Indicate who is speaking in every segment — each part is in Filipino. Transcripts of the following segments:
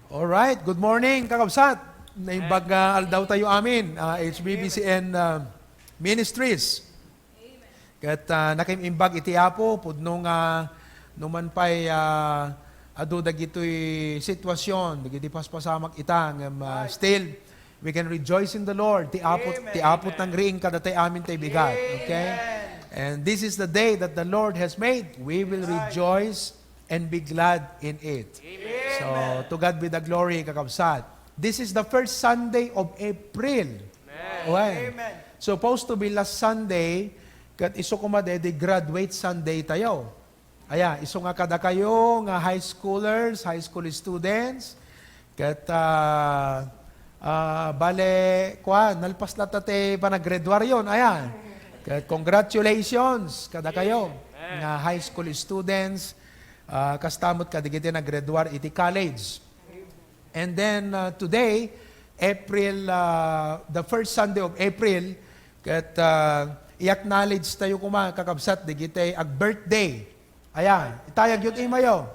Speaker 1: Alright, good morning, kakabsat. Naimbag aldaw tayo amin, HBBCN Ministries. Kat nakimimbag iti Apo, pudnong numan pa'y adudag ito'y sitwasyon, dagiti paspasamak itang, still, we can rejoice in the Lord. Ti apot ng riing kadatay amin tay bigat. Okay? And this is the day that the Lord has made. We will rejoice and be glad in it.
Speaker 2: Amen.
Speaker 1: So, to God be the glory, kakabsat. This is the first Sunday of April.
Speaker 2: Amen.
Speaker 1: Amen. Supposed to be last Sunday, kat iso kumade, di graduate Sunday tayo. Aya, iso nga kada kayo, nga high schoolers, high school students, kat bale, nalpas na tate panagraduar yun, aya. Kat congratulations, kada kayo, nga high school students, kastamot ka, digiti na graduar iti college. And then today, April, the first Sunday of April, kat i-acknowledge tayo kuma kakabsat, digiti ag-birthday. Ayan, itayag yun imayo.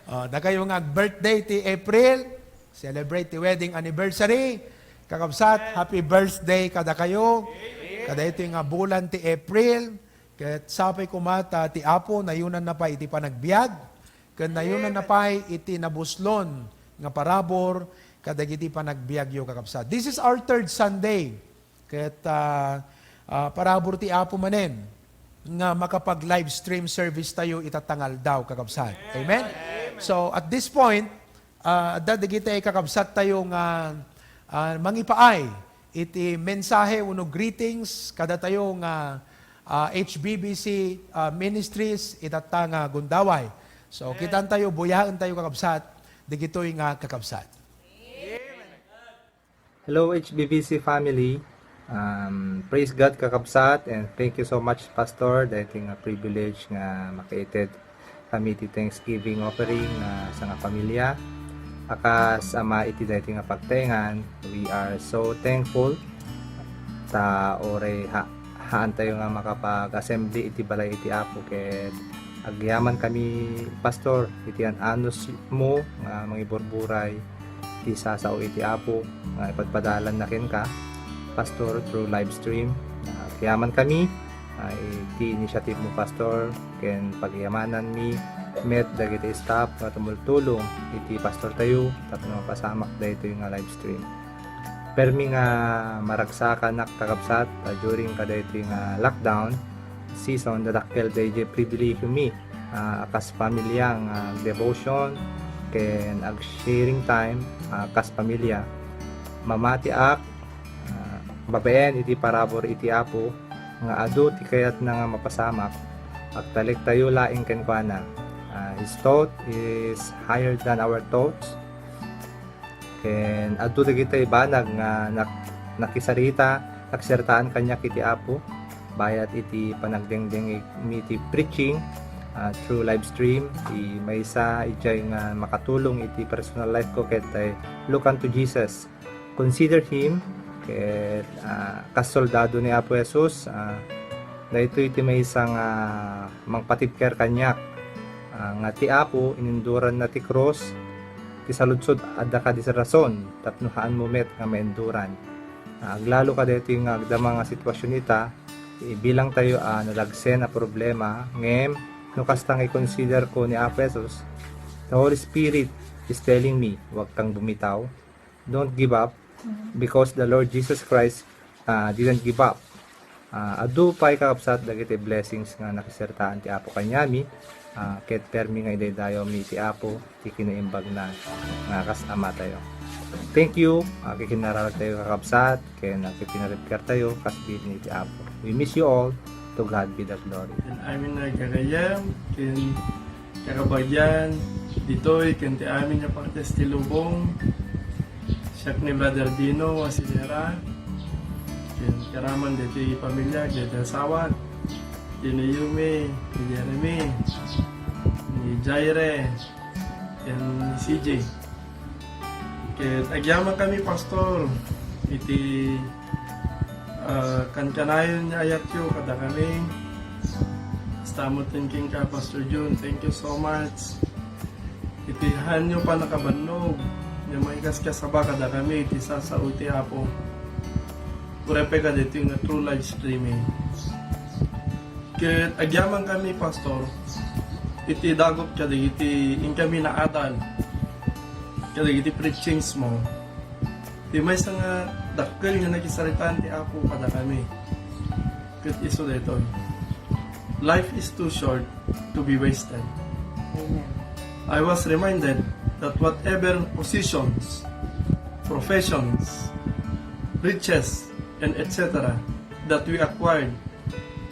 Speaker 1: Na kayo nga birthday ti April, celebrate ti wedding anniversary, Kakabsat, happy birthday kada kayo. Kada ito yung bulan ti April. Ket sapay kumata ti Apo, nayunan na pa iti panagbiag. Ket nayunan na pa iti nabuslon nga parabor, kadagiti panagbiag yo kakabsat. This is our third Sunday. Ket parabor ti Apo manen nga makapag live stream service tayo itatangal daw kakabsat. Amen? So at this point, dadagiti ay kakabsat tayo nga mangipaay iti mensahe uno greetings kada tayo nga HBBC Ministries itatanga gundaway. So kitan tayo, buyaan tayo kakabsat, digitoy nga kakabsat.
Speaker 2: Hello HBBC family. Praise God kakabsat, and thank you so much Pastor, dating a privilege nga makaited kami ti Thanksgiving offering sa nga pamilya. Akas ama iti dating nga pagtengan, we are so thankful ta ore haan tayo nga makapag-assembly iti balay iti Apo, ket agyaman kami Pastor iti anos mo nga mangiburburay iti sasao iti Apo nga ipagpadalan na ken ka Pastor through live stream. Agyaman kami iti initiative mo Pastor, ken pagyamanan mi met dagiti staff nga tumultulong iti Pastor tayo tapno pasamak dayto yung live stream. Permi nga maragsakan nak kakabsat during kadayto yung lockdown season, dadakkel dayjay privilege mi akas pamilya nga devotion ken ag sharing time akas pamilya mamati ak babaen iti parabor iti Apo nga adu ti kayat na nga mapasamak agtalik tayo laing kenkwana. His thought is higher than our thoughts. Ken adto dagiti banag nga nakisarita, naksertaan kanya kiti Apo bayat iti panagdengdeng iti preaching through live stream. Maysa ijay nga makatulong iti personal life ko ket look unto Jesus. Consider him ket kasoldado ni Apo Jesus. Dayto iti maysa nga mangpatipker kanyak nga ti Apo ininduran na ti cross ti saludsod adda ka di sa rason tapnuhaan mo met nga maenduran. Aglalo ka dito yung agdama nga sitwasyon ita bilang tayo nalagsen na problema ngem no kastang i-consider ko ni Apo Jesus, the Holy Spirit is telling me wag kang bumitaw, don't give up, because the Lord Jesus Christ didn't give up. Adu pay kakabsat dagiti blessings nga nakisertaan ti Apo kanyami ket permi nga idaydayo mi ti Apo ti kinaimbag na nga kas ama tayo. Thank you kikinaralag tayo kakabsat ken nagpinarepker tayo kas ni ti Apo. We miss you all. To God be the glory.
Speaker 3: Ken amin na gagayam ken kakabayan ditoy ken ti amin nga pagtestilubong siyak ni Brother Dino Wasilera ken karaman dito pamilya dito sawat ni Yume, ni Jeremy, ni Jaire, ken ni CJ. Ket agyaman kami Pastor iti kankanayon niya ayat yo kada kami stamo thinking ka Pastor June, thank you so much iti hanyo pa nakabannog yung maikas kasaba kada kami iti sasao ti Apo urepe ka dito yung true live streaming. Ket agyaman kami Pastor iti dagop kada iti in kami na adal kada iti preachings mo di may nga dakkel nga nagisaritaan ti Apo kada kami. Ket iso dito life is too short to be wasted.
Speaker 4: Amen.
Speaker 3: I was reminded that whatever positions, professions, riches, and etc. that we acquired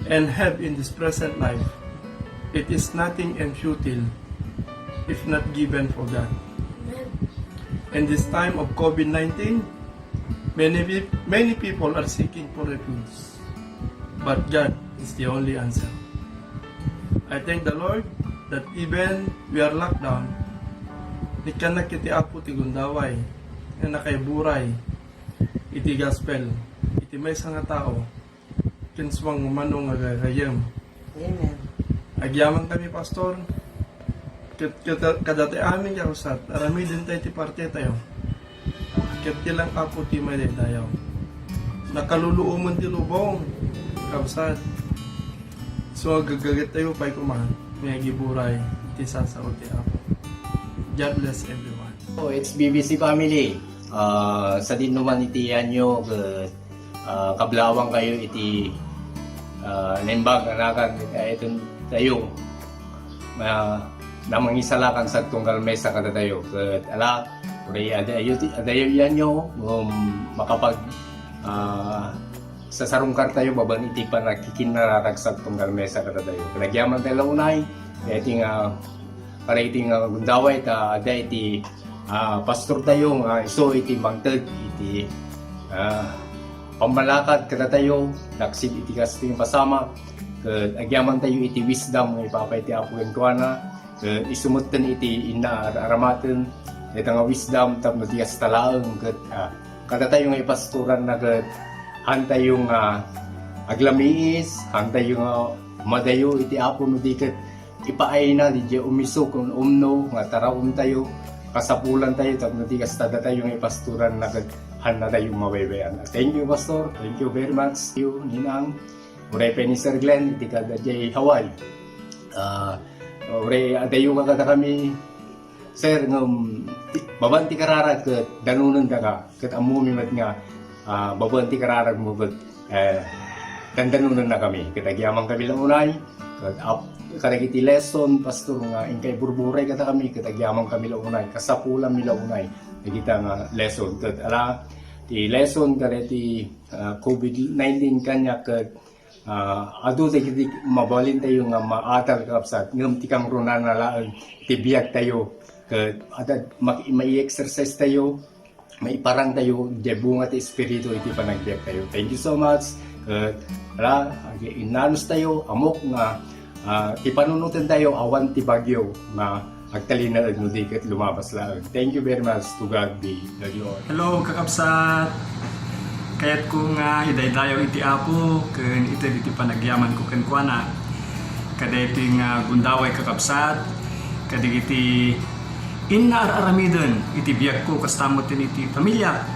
Speaker 3: and have in this present life, it is nothing and futile if not given for God. In this time of COVID-19, many people are seeking for refuge, but God is the only answer. I thank the Lord that even we are locked down, di ka nakiti Apo ti gundaway, na nakaiburay, iti gospel, iti may nga tao, kinswang umanong agagayam.
Speaker 4: Amen.
Speaker 3: Agyaman kami, Pastor, kadati amin kakusat, arami din tayo ti parte tayo. ket tilang apo ti may dayaw. Nakaluluoman ti lubong, kabsat. So gagagat tayo pa'y kumahan, may giburay, ti sasao ti apo. God bless everyone.
Speaker 5: Oh, it's BBC family. Sa din naman iti anyo kablawang kayo iti limbag anakan ito tayo na mangisalakan sa tunggal mesa kada tayo ket ala uri adayo yanyo makapag sa sarungkar tayo baban iti pa nakikinararag sa tunggal mesa kada tayo nagyaman tayo unay iti para iti gundaway ta ada iti pastor tayo iso iti mangted iti pambalakad kada tayo daksid iti kasting pasama ket agyaman tayo iti wisdom nga ipapay ti Apo kenkuana ket isumutten iti inna aramaten iti nga wisdom tapno ti astalaeng ket kada tayo nga ipastoran na ket hantay yung aglamiis hantay yung madayo iti Apo no di ket ipaay na di umiso kung umno nga taraon tayo kasapulan tayo tapno di kastada tayo nga ipastoran na ket handa tayong mawewean. Thank you, Pastor. Thank you very much. Thank you, Ninang. Ure ni Sir Glenn, iti kada jay Hawaii. Ure adayo nga kada kami, Sir, babanti kararag ket danunan daga ket amumi met nga babanti kararag mo ket dandanunan na kami. Ket agyaman kami lang unay ket karagiti lesson pastor nga inkay burburay kata kami ket agyaman kami lang unay kasapulan mi lang unay kita nga lesson ket ala ti lesson kada ti COVID-19 kanya ket adu ti mabalin tayo nga maatal kapsat ngem ti kang runan na laeng ti biag tayo ket ada mai-exercise tayo maiparang tayo di bunga ti espiritu iti panagbiag tayo. Thank you so much ket ala inanos tayo amok nga ti panunutan tayo awan ti bagyo nga Cadelina no di ket lumabas lang. Thank you very much. To God be the glory.
Speaker 6: Hello kakabsat. Kayat ko nga idaydayaw iti Apo ken iti panagyaman ko ken kuana. Kada iti nga gundaway kakabsat. Kada iti inna aramiden iti biag ko kastamot iti pamilya.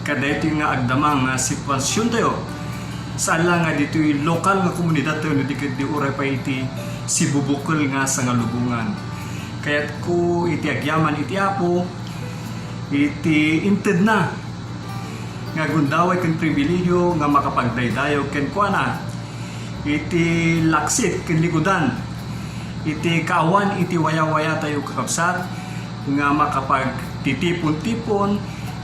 Speaker 6: Kada iti nga agdamang nga sitwasyon tayo. Sala nga dito'y lokal nga komunidad tayo no di ket di uray pa iti sibubukol nga sa nga lubungan. Kaya't ko iti agyaman iti Apo, iti inted na nga gundaway ken pribilehiyo nga makapagdaydayaw ken kuana, iti laksit ken likudan, iti kaawan iti waya-waya tayo kakabsat nga makapagtitipon-tipon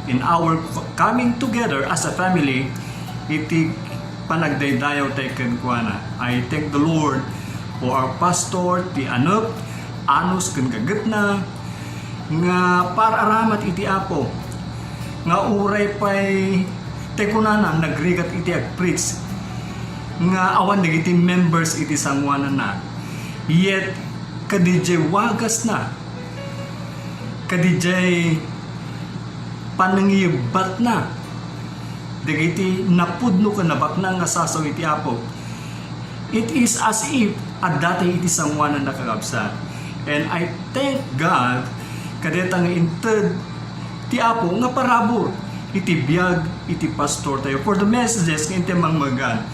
Speaker 6: in our coming together as a family, iti panagdaydayaw tayo ken kuana. I thank the Lord for our pastor, ti anup, anos ken gagetna nga pararamat iti Apo nga uray pay tekunana nagrigat iti agpreach nga awan dagiti members iti sangwanan na yet kadijay wagas na kadijay panangibat na dagiti napudno ka nabakna nga sasaw iti Apo. It is as if at dati iti sangwanan na kakabsat. And I thank God kadeta nga inted ti Apo nga parabor iti biag iti pastor tayo for the messages nga iti mangmagan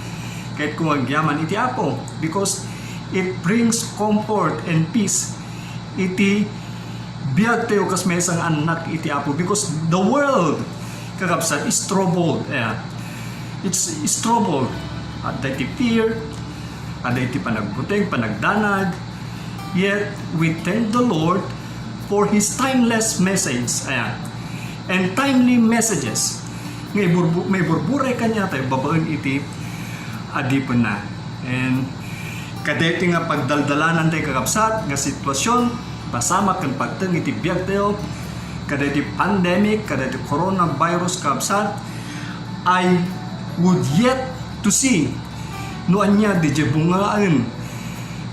Speaker 6: kahit kung agyaman iti Apo because it brings comfort and peace iti biag tayo kas mesang anak iti Apo because the world kakabsat is troubled. It's troubled at iti fear at iti panagbuteng panagdanag. Yet, we thank the Lord for His timeless message. And timely messages. May burburay kanya tayo, babaan iti adipon na. And kadeti nga pagdaldalanan tayo kakabsat, nga sitwasyon, pasama kan pagtang iti biag tayo, kadeti pandemic, kadeti coronavirus kakabsat, I would yet to see noan niya di bungaan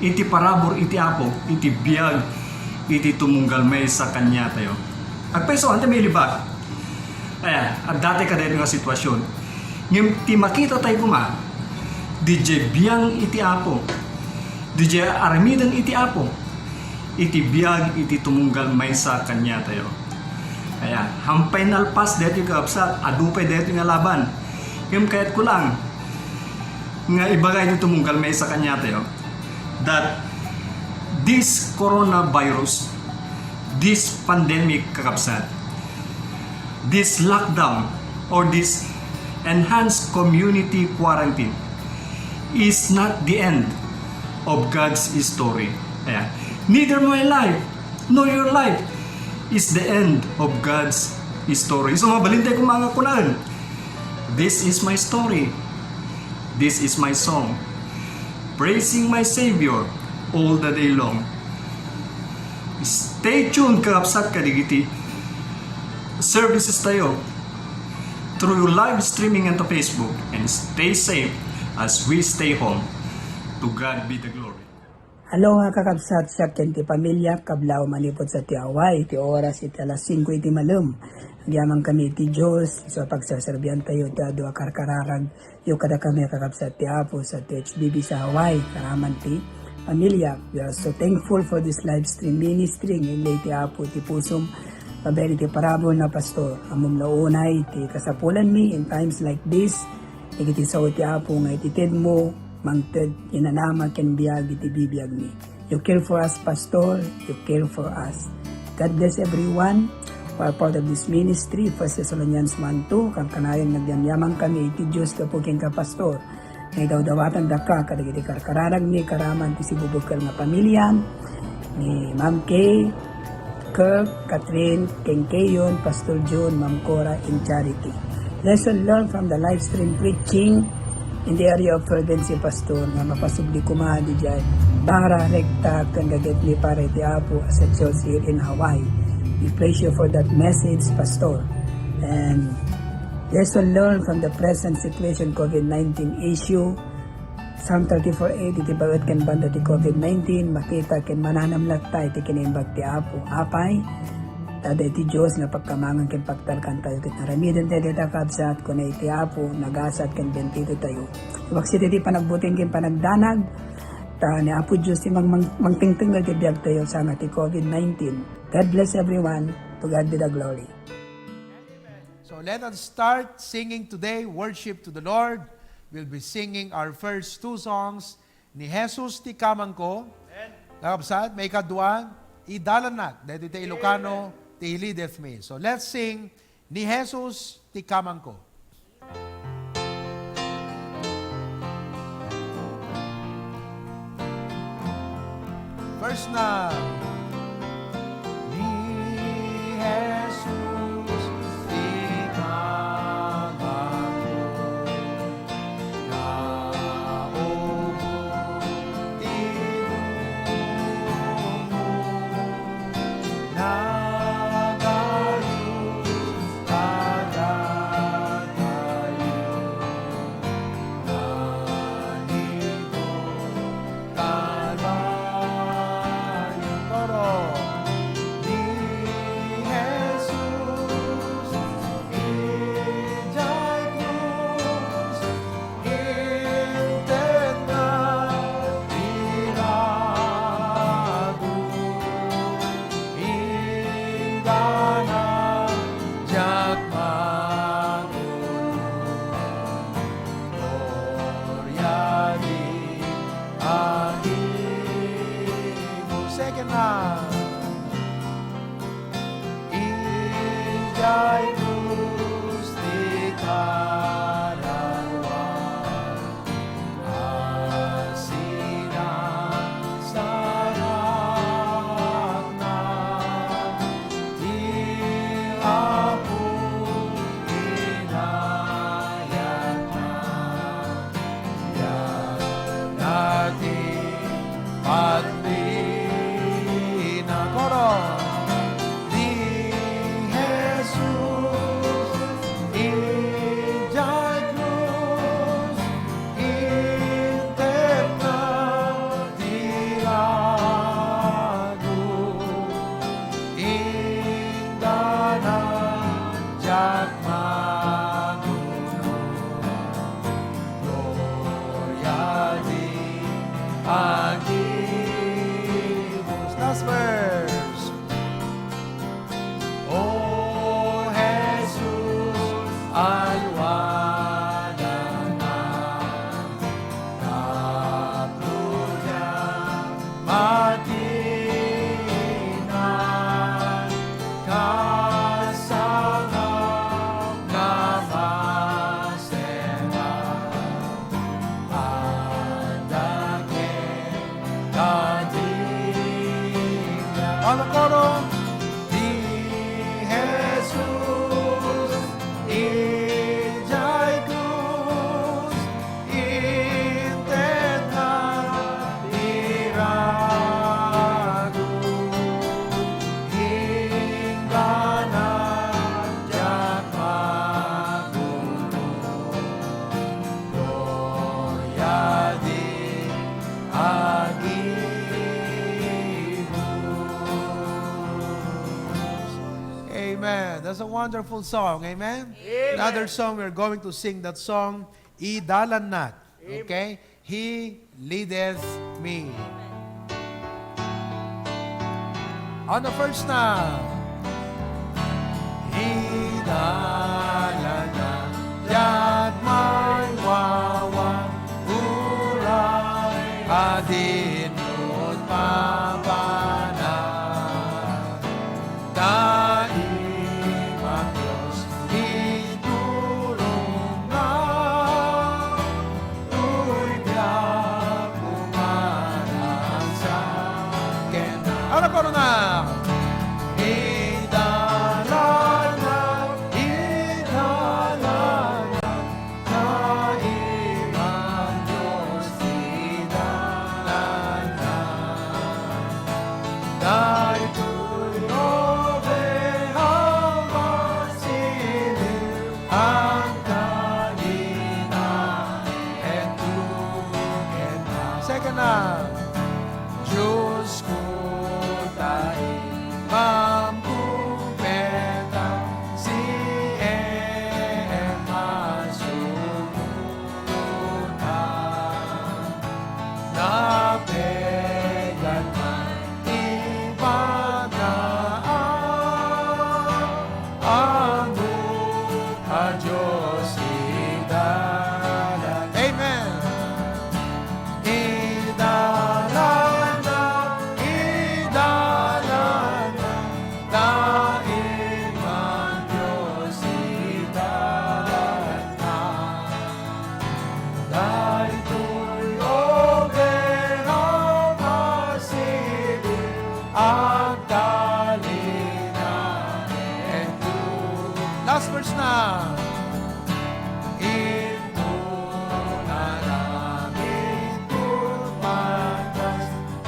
Speaker 6: iti parabor iti Apo, iti biag, iti tumunggal may sa kanya tayo. At peso, ante may libak. At dati ka dito nga sitwasyon. Ngayon, ti makita tayo kuma, di biang iti Apo, di aramidan iti Apo, iti biag, iti tumunggal may sa kanya tayo. Kaya, hampay nalpas dito yung kakabsat, adupay dito yung laban. Kaya kaya't ko lang, nga ibagay nito mong kalmay sa kanya tayo, that this coronavirus, this pandemic kakabsat, this lockdown, or this enhanced community quarantine is not the end of God's story. Ayan. Neither my life nor your life is the end of God's story. So mabalintay ko mga kunaan. This is my story. This is my song. Praising my Savior all the day long. Stay tuned kakabsat kadigiti. Services tayo through live streaming into Facebook, and stay safe as we stay home. To God be the glory.
Speaker 7: Hello nga kakabsat sa ti pamilya, kablaw manipot sa ti away, ti oras iti alas 5 iti malum. Nagyamang kami ti Diyos, so pagsaserbihan tayo ti adu akarkararag, yung kada kami kakabsat ti Apo sa ti HBB sa Hawaii, karaman ti pamilya. We are so thankful for this live stream ministry, ngilay ti Apo ti pusong, paberi ti parabol na pastor, among naunay ti kasapulan mi in times like this, ikiti sa ti Apo nga ititid mo, mangted inanama ken biag iti bibiyag mi. You care for us, Pastor. You care for us. God bless everyone who are part of this ministry. 1 Thessalonians 1:2 kang kanayon nagyamyamang kami iti Diyos kapuking ka Pastor. Ngay daw-dawatan daka kadagiti karkararag ni karaman ti sibubukal nga pamilya ni Ma'am Kay, Kirk, Catherine, King Kayon, Pastor John, Ma'am Cora in Charity. Lesson learned from the live stream preaching in the area of fervency, Pastor, nga mapasubli kumadi dyan, para rekta kang gaget ni pare ti Apo as a church here in Hawaii. We praise you for that message, Pastor. And lesson learned from the present situation, COVID-19 issue, Psalm 34:8, iti bawat kan banda ti COVID-19, makita ken mananamlat tayo ti kinimbag ti Apo. Apay, tada iti Diyos nga pagkamangan ken pagtalkan tayo ket naramidan tayo dita kabsat kun iti Apo nagasat ken bentito tayo. Waksit iti panagbuting ken panagdanag ta ni Apo Diyos ti mangtingtinggal ti biag tayo sa nga ti COVID-19. God bless everyone. To God be the glory.
Speaker 1: So let us start singing today, worship to the Lord. We'll be singing our first two songs, Ni Jesus ti kamangko, kakabsat, may kadwa, idalanak, dahil iti Ilocano, ti leadeth me. So let's sing, Ni Jesus ti kamangko. First na, Ni Jesus ti kamangko, naobo ti dumo, nagayos kadatayo, nanito kalbayo. Toro, Ni Jesus ijay cruz, inted na tirado, ingana jak gloria di ahimo. Second na, ijay cruz ti karawan, asinan sarak na ti Apo inayat na, yan natin paglina. Koro, Ni Jesus That's a wonderful song. Amen? Another song, we're going to sing that song, Idalan Nat. Okay? He leadeth me. On the first na. Idalan na, yat may wawa, uray, adin nun papana. Daim ang Diyos, itulong na, uy biyak umarang sa akin. Ahora coro na. Idalan na, idalan na, daim ang Diyos, idalan na. Dahil second na, Diyos ko tayo mampupeta si masununan na pegat man ipagaan ang Diyos idalan. Amen. Idalan na, daim ang Diyos idalan na. Dahil tulogin ang masilip ang Cadelina. Last verse na.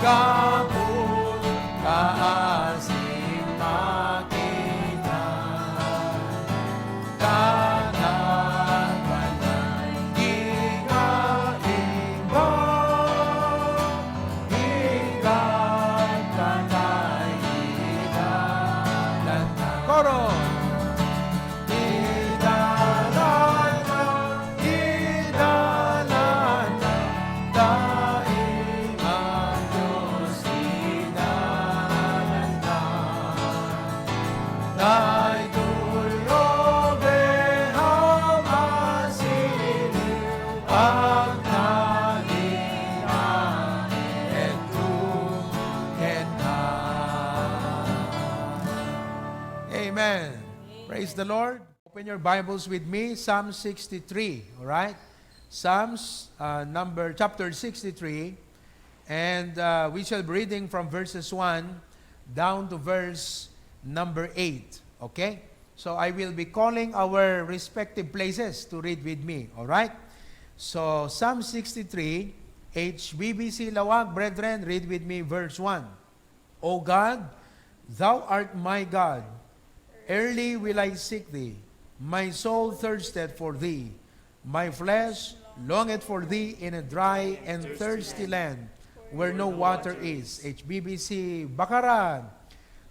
Speaker 1: Kaput kaasing makita, kanan panay inga-inga, higat panay idalan na. Koro! Idalan na, idalan na, daim ang Diyos idalan na. Dahil tulogin ang masilip ang Cadelina and tuken na. Amen. Praise the Lord. Open your Bibles with me, Psalm 63, all right? Psalms chapter 63, and we shall be reading from verses 1 down to verse number 8, okay? So I will be calling our respective places to read with me, all right? So Psalm 63, HBBC Lawag, brethren, read with me verse 1. O God, Thou art my God, early will I seek Thee. My soul thirsted for Thee. My flesh longeth for Thee in a dry and thirsty land, where no water is. HBBC Bakaran,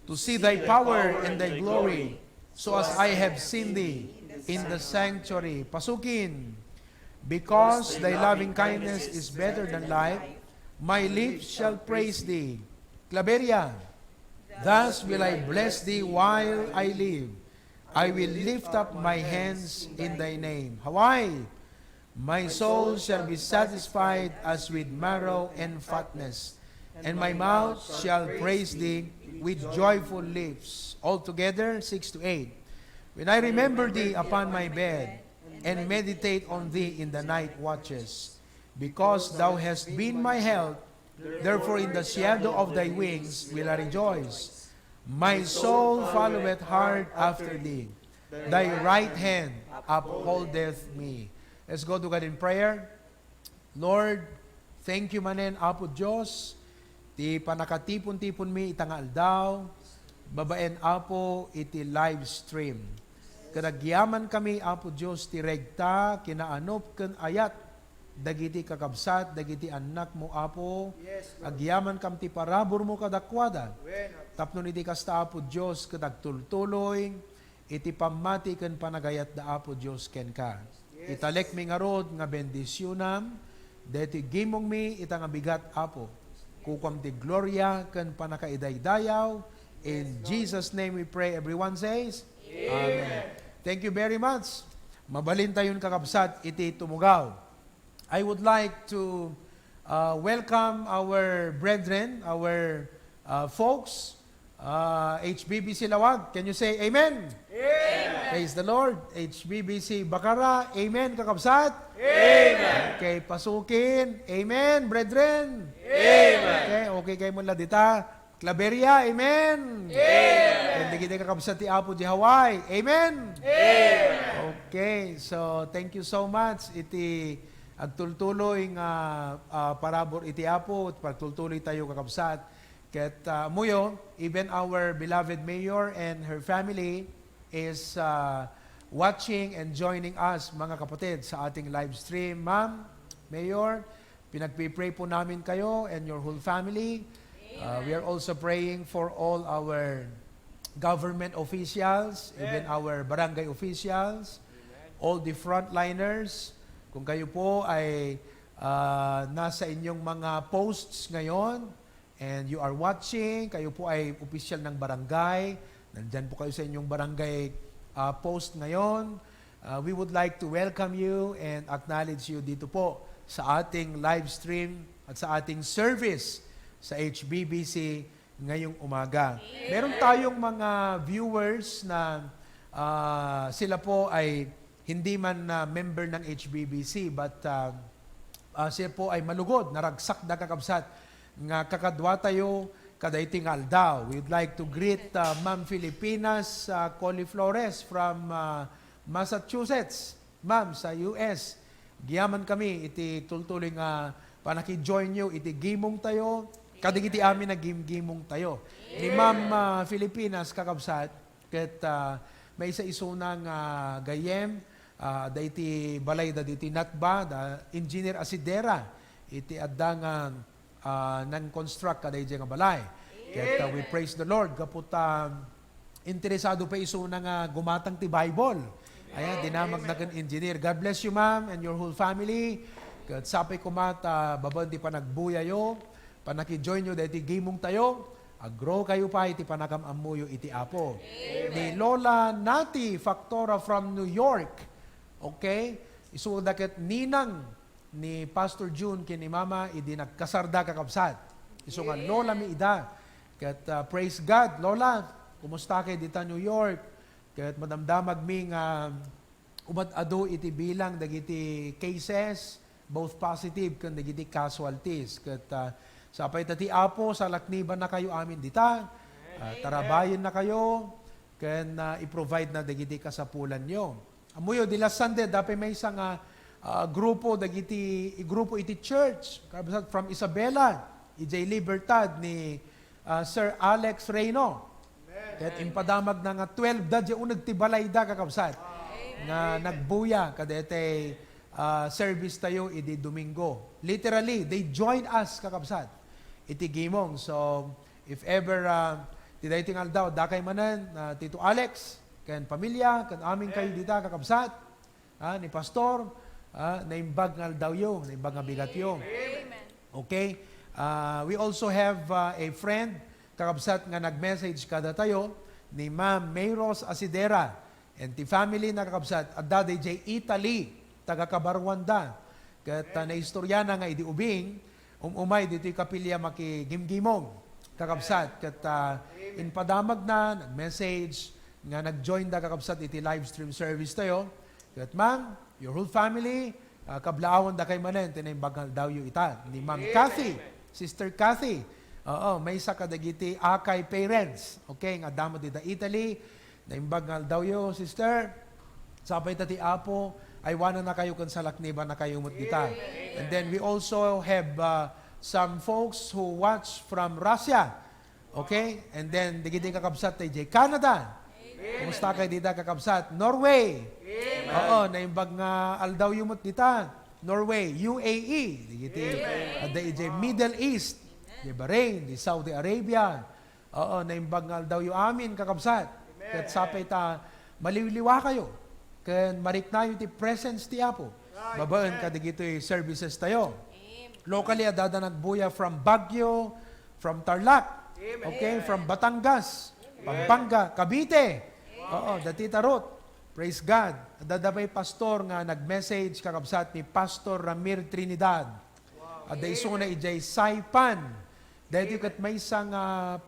Speaker 1: to see Thy power and Thy glory, so as I have seen Thee in the sanctuary. Pasukin, because Thy loving kindness is better than life, my lips shall praise Thee. Claveria, thus will I bless Thee while I live. I will lift up my hands in Thy name. Hawaii, my soul shall be satisfied as with marrow and fatness, and my mouth shall praise Thee with joyful lips. Altogether, 6 to 8. When I remember Thee upon my bed, and meditate on Thee in the night watches, because Thou hast been my help, therefore in the shadow of Thy wings will I rejoice. My soul followeth hard after Thee. Thy right hand upholdeth me. Let's go to God in prayer. Lord, thank you manen, Apo Diyos, ti panakatipon-tipon mi itang aldaw, babaen Apo iti live stream. Kadagyaman kami, Apo Diyos, ti regta, kinaanop ken ayat, dagiti kakabsat, dagiti anak mo, Apo, agyaman kam ti parabor mo kadakwada. Tapno iti kasta, Apo Diyos, kadagtultuloy, iti pamati ken panagayat da Apo Dios ken ka. Italek mi nga rod nga bendisyonam, deti gimong mi ita nga bigat Apo. Kukwam ti gloria ken panakaidaydayaw. In Jesus' name we pray. Everyone says, Amen. Thank you very much. Mabalin tayon kakabsat iti tumugaw. I would like to welcome our brethren, our folks, HBBC Lawag. Can you say amen? Amen. Praise the Lord. HBBC Bacara. Amen, kakabsat? Amen. Okay, pasukin. Amen, brethren. Amen. Okay kayo mula dita. Claveria. Amen. Amen. And digiti kakabsat ti Apo di Hawaii. Amen. Amen. Okay, so thank you so much. Iti agtultuloy nga parabor iti Apo at pagtultuloy tayo kakabsat. Ket muyo, even our beloved mayor and her family is watching and joining us, mga kapatid, sa ating live stream. Ma'am, Mayor, pinagpipray po namin kayo and your whole family. We are also praying for all our government officials, even our barangay officials, all the frontliners. Kung kayo po ay nasa inyong mga posts ngayon, and you are watching, kayo po ay opisyal ng barangay, nandyan po kayo sa inyong barangay post ngayon, we would like to welcome you and acknowledge you dito po sa ating live stream at sa ating service sa HBBC ngayong umaga. Meron tayong mga viewers na sila po ay hindi man member ng HBBC, but sila po ay malugod, naragsak na kakabsat nga kakadwa tayo kadaiting aldaw. We'd like to greet Ma'am Filipinas Coli Flores from Massachusetts. Ma'am, sa US. Giyaman kami, iti tultuling panaki-join nyo, iti gimong tayo, kadigiti amin na gimong tayo. Ni Ma'am Filipinas kakabsat, ket may isa isunang gayem, da iti balay da iti natba, da engineer asidera, iti addang nang construct kada iti nga balay. Kaya we praise the Lord. Kaput interesado pa iso nga gumatang ti Bible. Ayan, dinamag na kan engineer. God bless you, ma'am, and your whole family. Kat sapay kumata, babandi pa nagbuyayo, panaki-join nyo dahil gimong tayo, aggrow kayo pa, iti panakamamuyo iti Apo. Ni Lola Nati Factora from New York. Okay? Isu daket ninang ni Pastor June kini Mama idi nagkasarda kakabsat. Isu nga Lola mi ida. Kat praise God, Lola. Kumusta kay dita New York? Kat madamdamag mi nga umad-ado iti bilang dagiti cases, both positive ken dagiti casualties. Kat sapay tati Apo sa lakniban na kayo amin dita. Tarabayin na kayo ken i-provide na dagiti kasapulan nyo. Amuyo di last Sunday dapat may isang grupo grupo iti church from Isabela, ijay Libertad ni Sir Alex Reyno. Ket impadamag na nga 12 dadya unag ti balay da kakabsat. Nga nagbuya kadete service tayo idi Domingo. Literally, they join us kakabsat. Iti gimong. So if ever tidayting aldaw dakay manan Tito Alex ken pamilya ken amin kayo dita kakabsat ni pastor naimbag nga daw yo, naimbag nga bigat yo. Okay? We also have a friend, kakabsat nga nag-message kada tayo, ni Ma'am Mayros Asidera, and the family na kakabsat, at daday jay Italy, taga Kabarwanda. Kat naistorya na nga idi ubing, umay dito yung kapilya makigimgimong, kakabsat. Kat inpadamag na, nag-message, nga nag-join da kakabsat iti live stream service tayo. Kat ma'am, your whole family, kablaawan da kay manen, tinimbagal daw yung ita. Ni Ma'am Cathy, Sister Cathy. Oo, may isa kadagiti akay parents. Okay, nga damo dita Italy, naimbagal daw yung sister. Sapay tati Apo, ay wana na kayo kan salakniba na kayo mut kita. And then we also have some folks who watch from Russia. Okay? And then digiti kakabsat tayo Canada. Kumusta kayo dita kakabsat? Norway. Oo, naimbag nga aldaw yumot dita. Norway, UAE, digiti Middle East, di Bahrain, di Saudi Arabia. Oo, naimbag nga aldaw yu amin kakabsat. Kat sapay ta maliliwa kayo. Ken mariknayo ti presence ti Apo. Babaan ka digito'y services tayo. Locally, adada nagbuya from Baguio, from Tarlac, okay, from Batangas, Pampanga, Cavite. Oo, dati tarot. Praise God. Adada may pastor nga nag-message kakabsat ni Pastor Ramir Trinidad. At da iso na ijay Saipan. Dahil kat may isang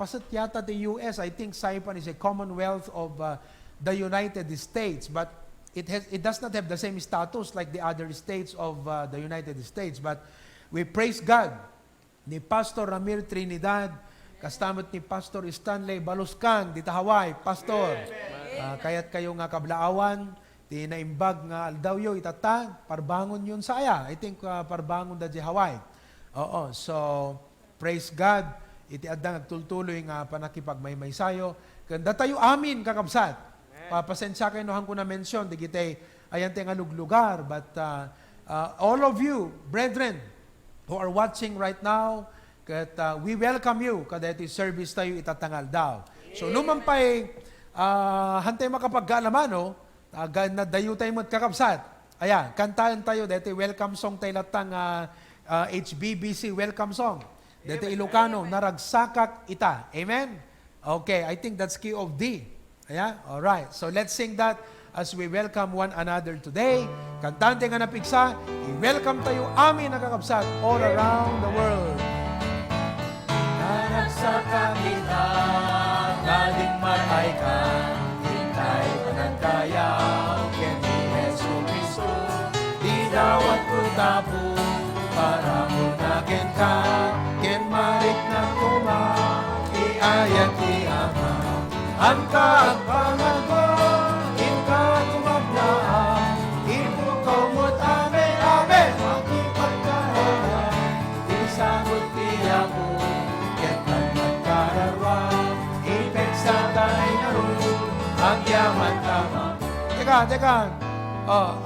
Speaker 1: pasat yata the US, I think Saipan is a commonwealth of the United States, but it does not have the same status like the other states of the United States. But we praise God ni Pastor Ramir Trinidad, kastamot ni Pastor Stanley Baluskan, dita Hawaii, Pastor. Kaya't kayo nga kablaawan, di naimbag nga aldawyo itata, parbangon yun sa aya. I think parbangon da di Hawaii. Oo, so praise God, iti adang agtultuloy nga panakipagmaymay sayo. Kanda tayo amin kakabsat. Papasensya kayo nohan ko na mention, di kitay ayan tayo nga luglugar. But all of you, brethren, who are watching right now, kat we welcome you kada iti service tayo itatangal daw. So numampay hantay makapagkaalaman, no? Na dayo tayo mo't kakabsat. Ayan, kantaan tayo dati welcome song tayo latang HBBC welcome song. Dito Ilocano, naragsakak ita. Amen? Okay, I think that's key of D. Yeah? Alright. So let's sing that as we welcome one another today. Kantante nga napigsa, i-welcome tayo amin nakakabsat all around the world. Naragsakak ita, galing malay ka, hintay panagkayaw, ken ni Yesu Cristo, di dawat ko tapo, para munakin ka, ken marik na kuma, iayat iyama, angka ang pangago, inka tumaglaan, ipukaw mo't ame, ame, makipagkarara, isagot niya mo, ken nagkararwa, ipeksa tayo na rin, ang yaman tama. Teka.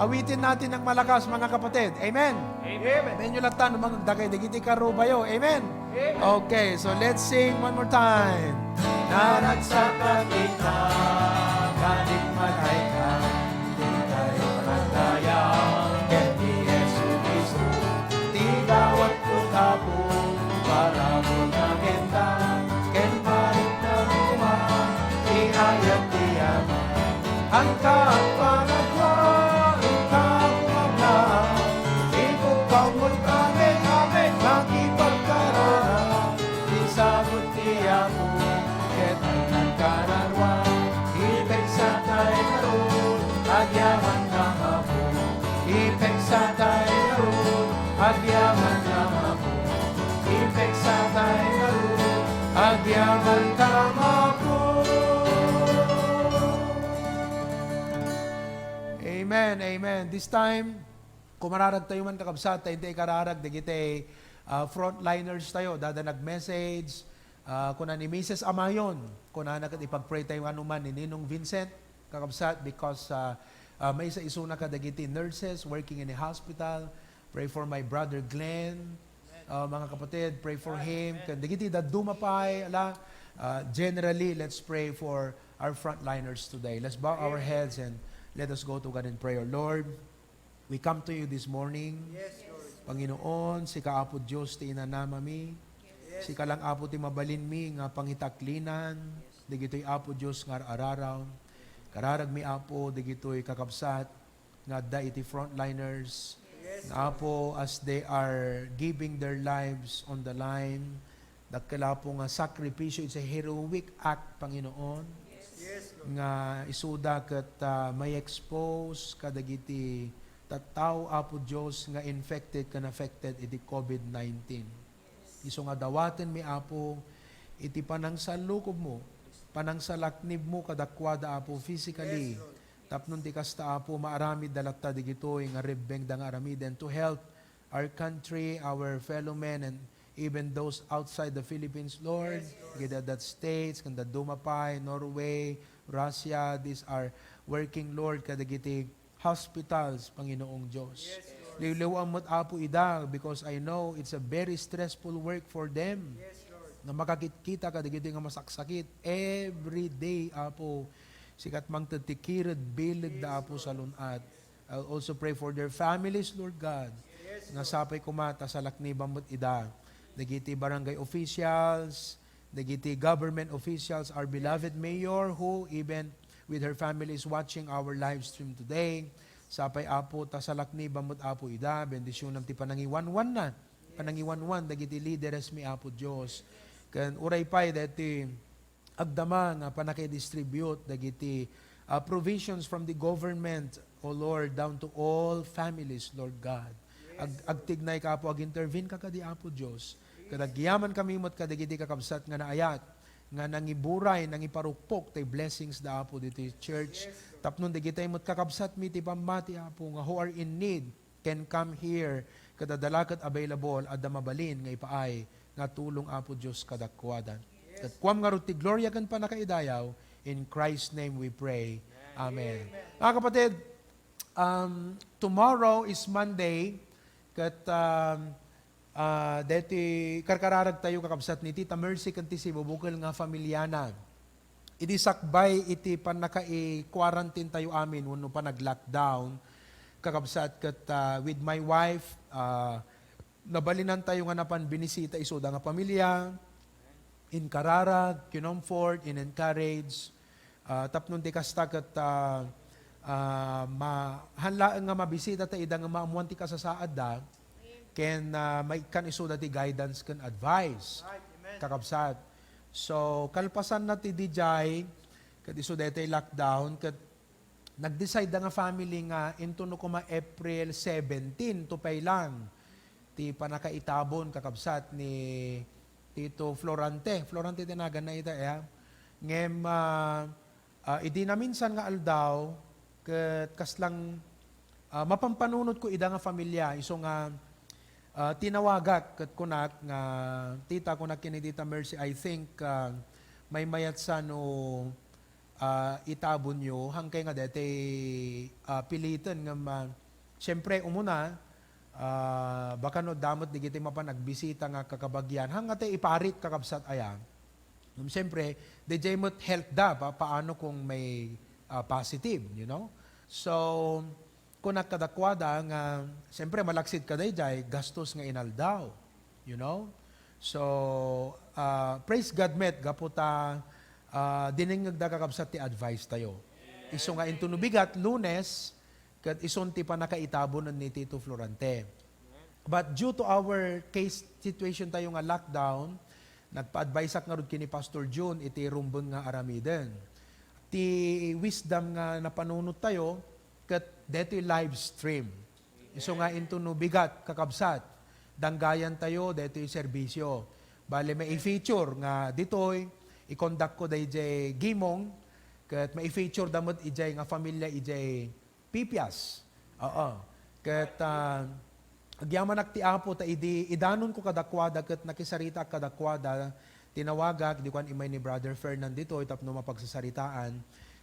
Speaker 1: Awitin natin ng malakas, mga kapatid. Amen? Amen. Medyo latan, magdagay, digiti karubayo. Amen? Amen? Okay, so let's sing one more time. Naragsakak kita, galing malay ka, di tayo panagdayaw, ken ni Yesu Cristo, di dawat ko tapo, para mo na kenta, ken marit na kuma, iayat diyaman, ang kapanagwa, sabot niya mo, ket ang nagkararwa, ipeksa tayo naroon, agyaman na mapo. Ipeksa tayo naroon, agyaman na mapo. Ipeksa tayo naroon, agyaman na mapo. Amen, amen. This time, kumararag tayo man kakabsat, tayo hindi kararag, digitay, frontliners tayo, dada nag-message, kuna ni Mrs. Amayon, kuna nakat ipag-pray tayo anuman ni Ninong Vincent, kakabsat, because may isa isuna kadagiti nurses working in a hospital. Pray for my brother Glenn, mga kapatid, pray for him. Kadagiti dadumapay, generally, let's pray for our frontliners today. Let's bow our heads and let us go to God in prayer. Lord, we come to you this morning. Yes, Lord. Panginoon, si kaapo Diyos ti inanama mi, si kalang apo ti mabalin mi nga pangitaklinan, digito'y apo Diyos nga araraw, kararag mi apo, digito'y kakabsat, nga da iti frontliners, nga apo as they are giving their lives on the line, dakila po nga sakripisyo, it's a heroic act, Panginoon, nga isuda kat may expose kadagiti tattao apo Diyos nga infected kan affected iti COVID-19. Iso nga dawaten mi apo iti panang salukob mo, panang salaknib mo kadakwada apo physically. Tapnon ti kasta apo maaramid dalatta digitoy nga rebbeng da nga aramiden to help our country, our fellow men, and even those outside the Philippines, Lord. That states, kanda Dumapay, Norway, Russia, these are working, Lord, kadagiti hospitals, Panginoong Diyos. Liwliwang mo't apo ida, because I know it's a very stressful work for them. Na makakita ka, digiti nga masaksakit every day, apo. sikat mang tatikirid bilig da Apo sa lunat. I'll also pray for their families, Lord God. Nga sapay kumata sa laknibang mo't ida. Dagiti barangay officials, dagiti government officials, our beloved mayor who even with her family is watching our live stream today. Sapay Apo ta sa laknibang mo't Apo ida. Bendisyon ti panangiwan-wan na. Panangiwan-wan, dagiti leaders mi Apo Diyos. Kan uray pay dati agdama nga panaki-distribute dagiti provisions from the government, O Lord, down to all families, Lord God. Agtignay ka po, ag-intervene ka kadi Apo Diyos. Kadagyaman kami mo't kadagiti kakabsat nga naayat, nga nangiburay, nangiparukpok, tay blessings da Apo dito church. Tapnon digitay mo't kakabsat mi ti pamati Apo, nga who are in need, can come here, kadadalakat available, at mabalin, nga ipaay, nga tulong Apo Diyos kadakwadan. At kuwam nga ruti, gloria kan pa nakaidayaw, in Christ's name we pray. Amen. Mga kapatid, tomorrow is Monday, kat deti karkararag tayo kakabsat ni Tita Mercy kanti si bubukal nga familyana. Iti sakbay iti panaka-quarantine tayo amin wano pa nag-lockdown. Kakabsat kat with my wife, nabalinan tayo nga napan binisita iso da nga pamilya, in Kararag, kinomfort, in-encourage, tapnon di kasta kat hanlaan nga mabisita ta ida nga maamuan ti kasasaad da, ken may kan iso dati guidance ken advice, kakabsat. So, kalpasan na ti dijay, kat iso dati lockdown, kat nag-decide da nga family nga into no kuma April 17 to pay lang, ti panakaitabon kakabsat ni Tito Florante. Florante tinagan na ita, ngem, idi na minsan nga aldaw, ket kaslang mapampanunod ko ida nga familia, iso nga tinawagak ket kunak nga tita kunak kini Tita Mercy, I think may mayat sa no itabon nyo, hangkay nga dete pilitan nga siyempre umuna, baka no damot digiti mapan nagbisita nga kakabagyan hangate iparit kakabsat ayang. Siyempre, DJ mo't health da paano kung may positive, you know? So, kung nakadakwada nga siyempre malaksid ka DJ, gastos nga inaldaw, you know? So, praise God met gaputa dinengag da kakabsat ti advice tayo. Iso nga into nubigat Lunes kat isunti pa nakaitabon ni Tito Florante. But due to our case situation tayo nga lockdown, nagpa-advise nga rod kini Pastor June iti rumbon nga aramiden. Ti wisdom nga napanunot tayo kat dito live stream. Iso nga into no bigat kakabsat. Danggayan tayo dito serbisyo. Bale may i-feature nga ditoy i-conduct ko DJ gimong kat may i-feature damot ijay nga familia ijay Pipias. Oo. Ket agyaman ti Apo ta idanon ko kadakwada ket nakisarita kadakwada tinawagak di kuan imay ni Brother Fernand dito tapno mapagsasaritaan.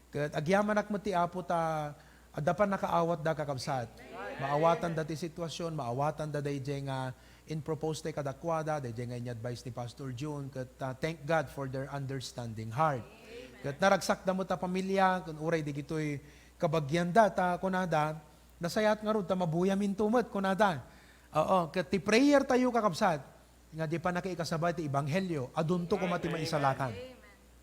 Speaker 1: Ket agyaman mo ti Apo ta adapan nakaawat da kakabsat. Maawatan da ti sitwasyon, maawatan da DJ nga in propose tay kadakwada, DJ nga in-advise ni Pastor June ket thank God for their understanding heart. Ket naragsak da mo ta pamilya kun uray di gitoy kabagyan da ta kunada nasayat nga rod ta mabuyamin tumot kunada. Oo, ket ti prayer tayo kakabsat nga di pa nakaikasabay ti ebanghelyo adunto ko mati maisalakan.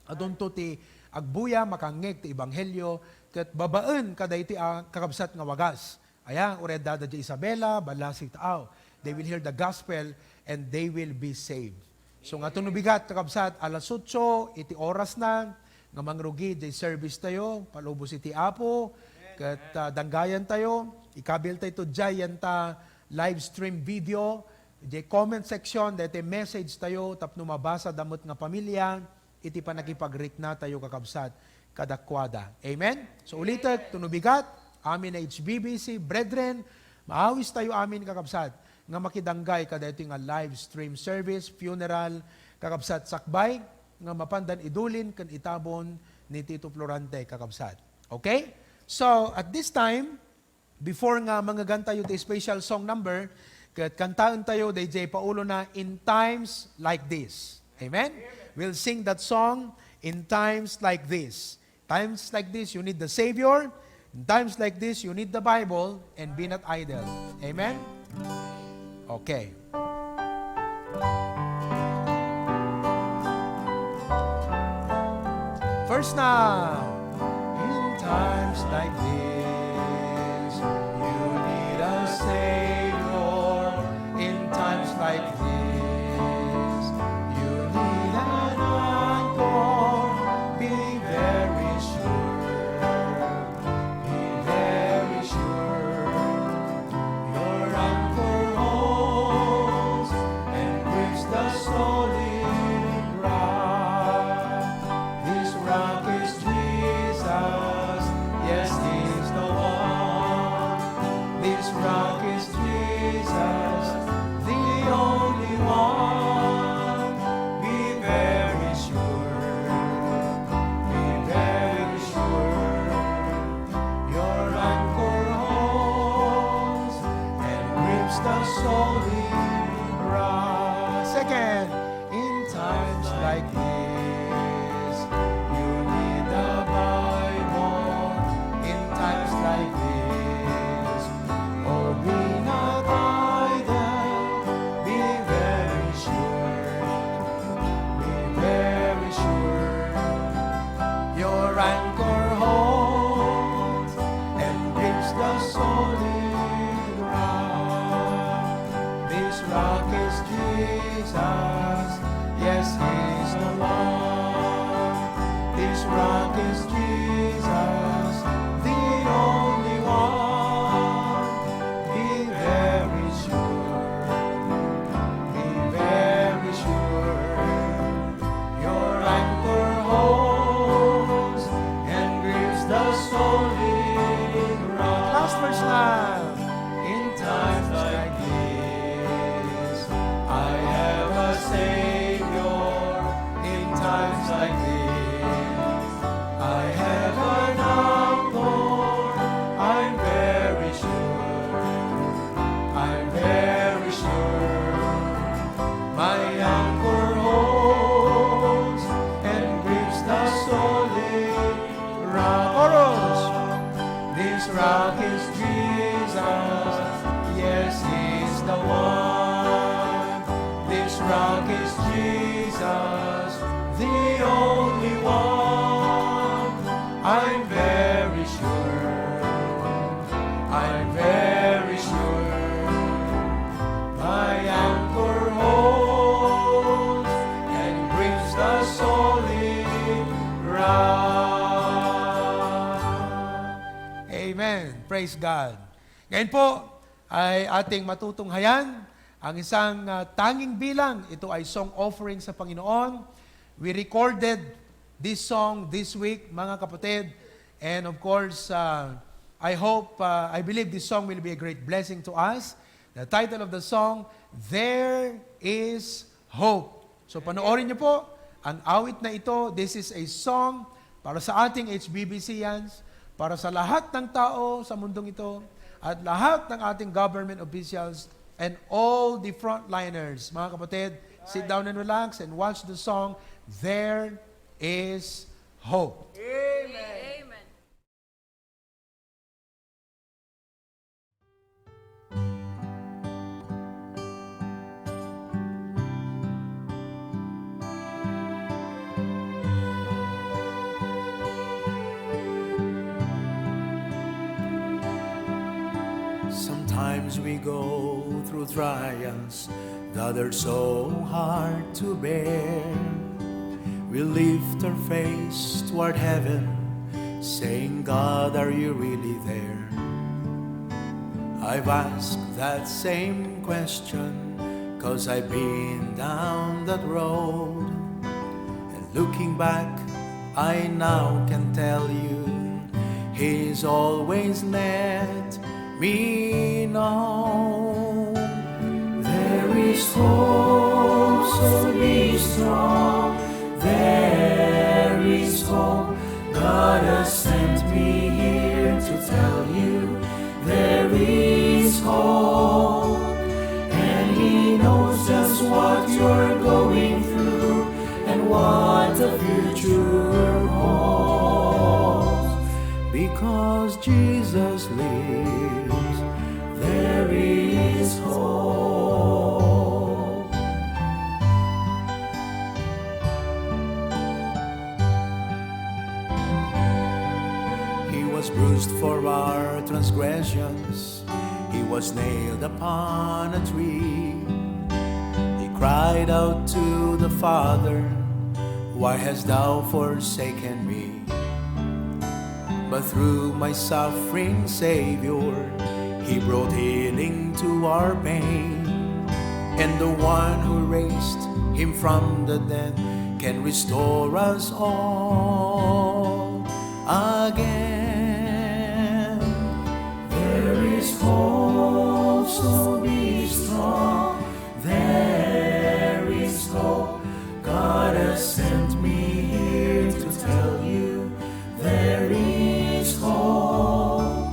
Speaker 1: Adunto ti agbuya makangeg ti ebanghelyo ket babaen kaday ti kakabsat nga wagas. Aya ured da Isabela balasig taaw. They will hear the gospel and they will be saved. So nga tunubigat kakabsat alas 8 iti oras na nga mangrugi di service tayo, palubos iti Apo, ket danggayan tayo, ikabil tayo to giant live stream video, di comment section, dete message tayo, tapno mabasa damot nga pamilya, iti pa nakipag-reek na tayo kakabsat, kadakwada. Amen? So ulitet, tunubigat, amin na HBBC, brethren, maawis tayo amin kakabsat, nga makidanggay kada ito nga live stream service, funeral, kakabsat sakbay, nga mapandan idulin kan itabon ni Tito Florante kakabsat. Okay? So, at this time, before nga mangagan tayo the special song number, kat kantaan tayo DJ Paulo na In Times Like This. Amen? We'll sing that song, In Times Like This. Times like this, you need the Savior. In times like this, you need the Bible, and be not idle. Amen? Okay. First now, in times like this, you need a Savior. In times like this, you need an anchor. Be very sure, be very sure. Your anchor holds and grips the solid rock. This rock is Jesus, yes, He's the one. This rock is Jesus, the only one. Be very sure, be very sure. Your anchor holds and grips the solid rock. Second, in times like this, you need the Bible. In times like this, oh, be not idle. Be very sure, be very sure. Your anchor holds and grips the solid rock. This rock is Jesus, yes, He's the one. This rock is Jesus, the only one. Be very sure, be very sure. Your anchor holds and grips the solid rock. Last verse now. In times like this, I have a Savior. In times like this, I have an anchor. I'm very sure, I'm very sure. My anchor holds and grips the solid rock. Chorus. This rock is Jesus, yes, He's the one. This rock is Jesus, the only one. I'm very sure, I'm very sure. My anchor holds and grips the solid rock. Amen. Praise God. Ngayon po ay ating matutunghayan ang isang tanging bilang. Ito ay song offering sa Panginoon. We recorded this song this week, mga kapatid. And of course, I believe this song will be a great blessing to us. The title of the song, There is Hope. So panoorin niyo po ang awit na ito. This is a song para sa ating HBBCians, para sa lahat ng tao sa mundong ito, at lahat ng ating government officials and all the frontliners. Mga kapatid, sit down and relax and watch the song, There is Hope.
Speaker 8: Amen.
Speaker 9: Sometimes we go through trials that are so hard to bear. We lift our face toward heaven, saying, God, are you really there? I've asked that same question, 'cause I've been down that road. And looking back, I now can tell you, He's always let me know. There is hope, so be strong. There is hope. God has sent me here to tell you there is hope. And He knows just what you're going through and what the future holds. Because Jesus lives, there is hope. He was bruised for our transgressions, He was nailed upon a tree. He cried out to the Father, why hast thou forsaken me? But through my suffering Savior, He brought healing to our pain. And the one who raised Him from the dead can restore us all again. There is hope, so be strong. There is hope. God has sent me here to tell you there is hope.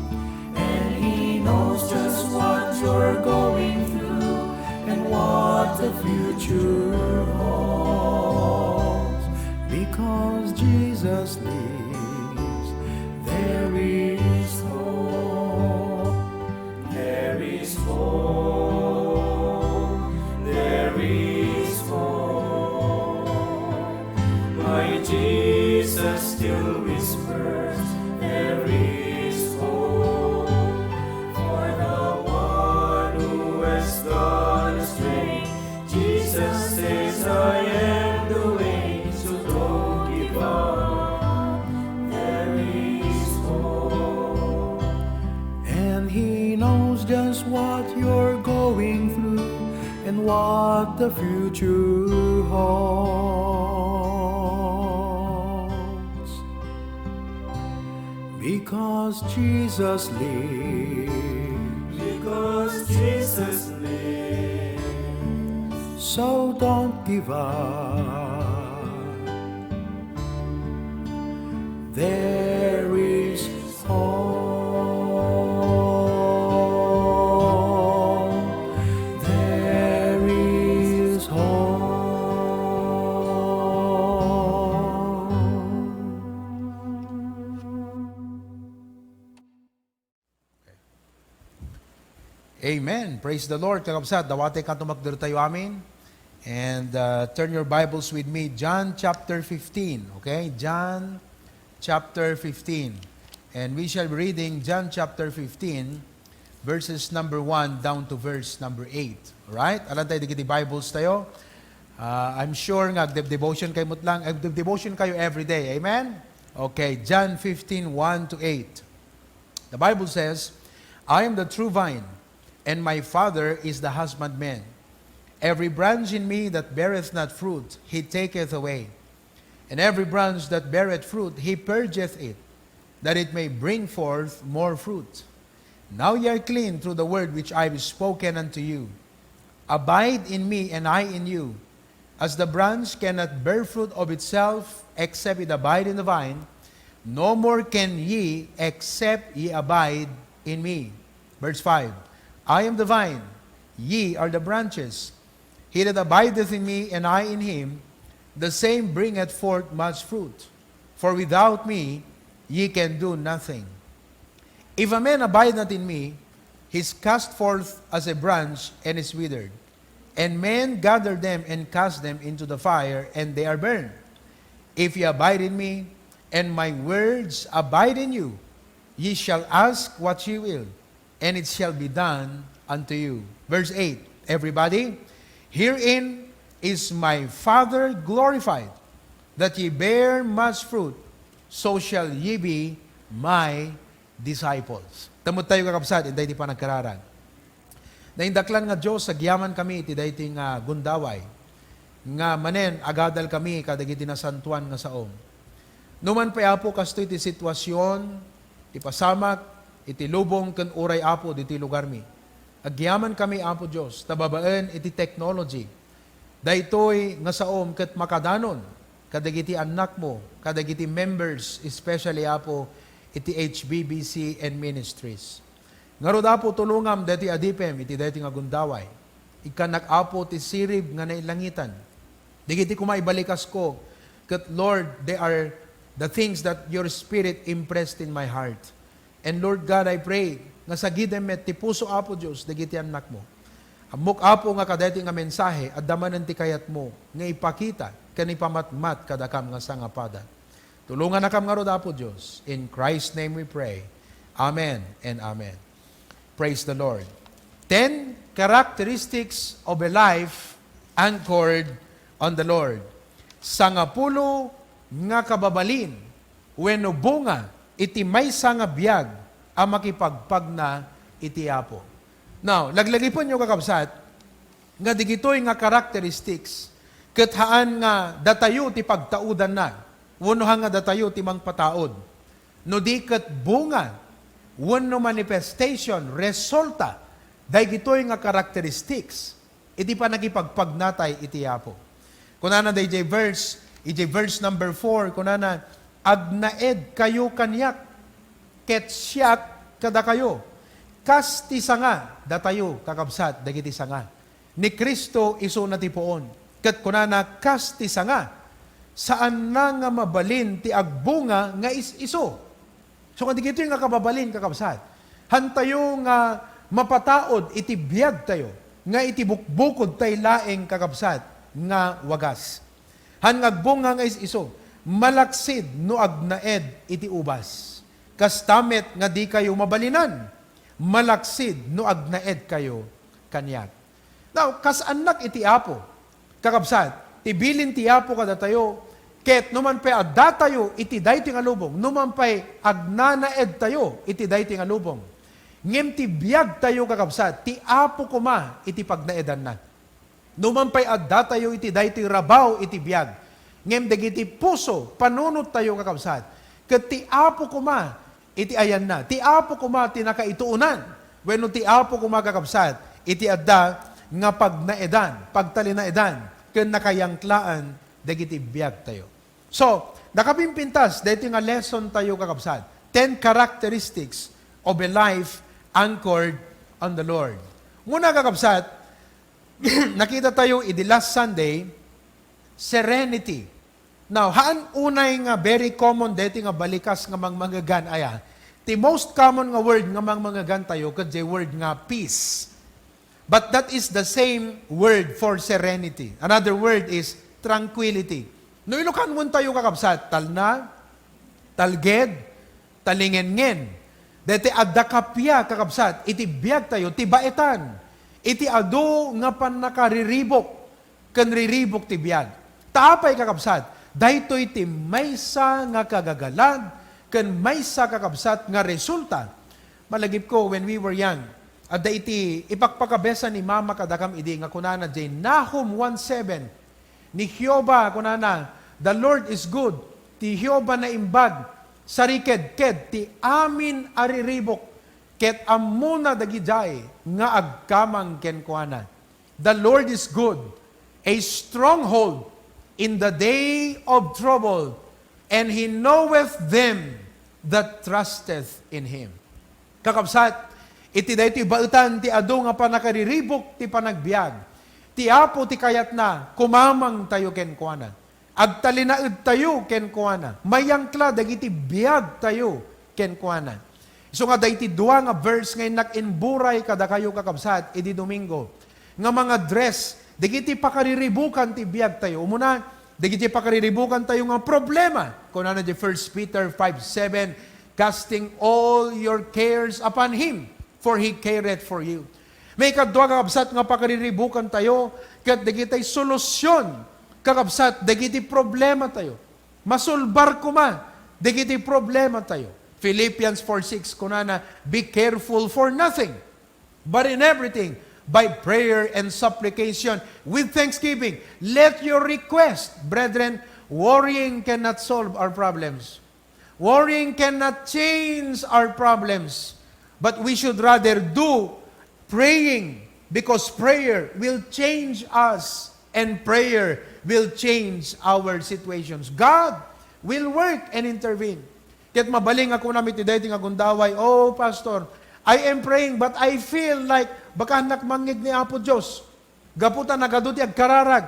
Speaker 9: And He knows just what you're going through and what the future holds. Because Jesus lives, there is hope. There is hope. There is hope. My Jesus still whispers, there is hope for the one who has gone astray. Jesus says, I am the way, so don't give up. There is hope. And He knows just what you're going through and what the future holds. Because Jesus lives. Because Jesus lives. So don't give up. There is hope. There is hope.
Speaker 1: Amen. Praise the Lord. Kakabsat, dawate ka tumakder tayo amin. And turn your Bibles with me. John chapter 15. Okay? John chapter 15. And we shall be reading John chapter 15, verses number 1 down to verse number 8. Alright? Alam tayo, digiti Bibles tayo. I'm sure nga, devotion kayo mutlang. Devotion kayo every day. Amen? Okay. John 15, 1 to 8. The Bible says, I am the true vine, and my Father is the husbandman. Every branch in me that beareth not fruit, He taketh away. And every branch that beareth fruit, He purgeth it, that it may bring forth more fruit. Now ye are clean through the word which I have spoken unto you. Abide in me, and I in you. As the branch cannot bear fruit of itself, except it abide in the vine, no more can ye, except ye abide in me. Verse 5. I am the vine, ye are the branches. He that abideth in me, and I in him, the same bringeth forth much fruit. For without me ye can do nothing. If a man abide not in me, he is cast forth as a branch, and is withered. And men gather them and cast them into the fire, and they are burned. If ye abide in me, and my words abide in you, ye shall ask what ye will, and it shall be done unto you. Verse 8. Everybody, herein is my Father glorified, that ye bear much fruit, so shall ye be my disciples. Tamot tayo kakabsat, inday di pa nagkararag. Naindaklan nga Diyos, sagyaman kami, iti dayti nga gundaway. Nga manen, agadal kami, kadagiti na santuan nga saom. Numan pa apo kasto iti sitwasyon, iti pasamak, iti lubong ken uray apo, iti lugar mi. Agyaman kami apo Diyos, tababaan iti technology. Daytoy nga saom ket makadanon, kadagiti anak mo, kadagiti members, especially apo, iti HBBC and ministries. Ngaro dapo tulungam dati adipem, iti dati nga gundaway. Ikanak apo ti sirib nga nailangitan. Digiti kumaibalikas ko, ket Lord, they are the things that your Spirit impressed in my heart. And Lord God, I pray, nga sa gidem met ti puso Apo Diyos, dagiti anak mo. Amok Apo nga kadeti nga mensahe, at damanan ti kayat mo, nga ipakita, kanipamatmat kadakam nga sangapada. Tulungan na kam nga rod Apo Diyos. In Christ's name we pray. Amen and amen. Praise the Lord. 10 characteristics of a life anchored on the Lord. Sangapulo nga kababalin, wenno bunga, iti maysa nga biyag, ang makipagpag na iti Apo. Now, laglagi po nyo kakabsat, nga digitoy nga characteristics, kathaan nga datayo ti pagtaudan na, wunohan nga datayo ti mangpataod. No di kat bunga, wano manifestation, resulta, dahil gitoy nga characteristics, iti pa nagipagpagnatay iti Apo. Kunana iti verse number 4, kunana, agnaed kayo kanyak, ket siyak kada kayo, kas ti sanga, datayo kakabsat, dagiti sanga. Ni Kristo iso na ti poon, ket kunana, kas ti sanga, saan na nga mabalin ti agbunga nga iso. So kung dito yung nga kababalin, kakabsat, hantayo nga mapataod, iti biyag tayo, nga iti bukbukod tay laeng kakabsat, nga wagas. Han agbunga nga iso, malaksid no agnaed iti ubas. Kastamet nga di kayo mabalinan, malaksid no agnaed kayo kanyak. Now, kas anak iti Apo, kakabsat, tibilin ti Apo kada tayo, ket numan pa'y adda tayo, iti dayti nga lubong, numan pa'y agnanaed tayo, iti dayti nga lubong. Ngem ti biyag tayo kakabsat, ti Apo kuma, iti pagnaedan na. Numan pa'y adda tayo, iti dayti rabaw, iti biyag. Ngem dagiti puso, panunot tayo kakabsat. Ket ti Apo kuma, iti ayan na. Ti Apo kuma, tinakaituunan. Wenno ti Apo kuma kakabsat, iti adda nga pagnaedan, pagtalinaedan, ken nakayangklaan, dagiti biyag tayo. So, nakapimpintas, dito nga lesson tayo kakabsat. 10 characteristics of a life anchored on the Lord. Muna kakabsat, nakita tayo the last Sunday, serenity. Now, haan unay nga very common dito nga balikas nga mangmangagan aya. The most common nga word nga mangmangagan tayo kad the word nga peace. But that is the same word for serenity. Another word is tranquility. No ilukan mo tayo kakabsat, talna, talged, talingengen. Dete adda kapya kakabsat, iti biyag tayo, ti baetan. Iti ado nga pan nakariribok, kan riribok ti biyag. Taapay kakabsat, dahito iti maysa nga kagagalan, kan maysa kakabsat nga resulta. Malagip ko, when we were young, adda iti ipakpakabesa ni mama kadakam idi nga kunana jay Nahum 1:7, ni Hioba kunana, the Lord is good, ti Hioba na imbag, sariked-ked, ti amin ariribok, ket amuna dagijay, nga agkamang kenkuana. The Lord is good, a stronghold in the day of trouble, and He knoweth them that trusteth in Him. Kakabsat, iti dayti bautan ti ado nga panakariribok ti panagbiag. Ti Apo ti kayat na, kumamang tayo kenkuana. Agtalinaed tayo kenkuana. Mayangkla dagiti biag tayo kenkuana. So nga dayti dua nga verse ngay nakinburay kada kayo kakabsat idi Domingo. Nga mga dress, dagiti pakariribukan ti biag tayo. Umuna, dagiti pakariribukan tayo nga problema. Kung ano di 1 Peter 5:7, casting all your cares upon Him, for He careth for you. May kadwa kakabsat nga pakariribukan tayo, kat dagitay solusyon, kakabsat, dagiti problema tayo. Masulbar kuma, dagiti problema tayo. Philippians 4:6, kunana, be careful for nothing, but in everything, by prayer and supplication, with thanksgiving, let your request, brethren, worrying cannot solve our problems. Worrying cannot change our problems, but we should rather do praying, because prayer will change us and prayer will change our situations. God will work and intervene. Ket mabaling ako namin ti dayti nga gundaway, oh pastor, I am praying but I feel like baka nakmangig ni Apo Diyos. Gaputan nagaduti ag kararag.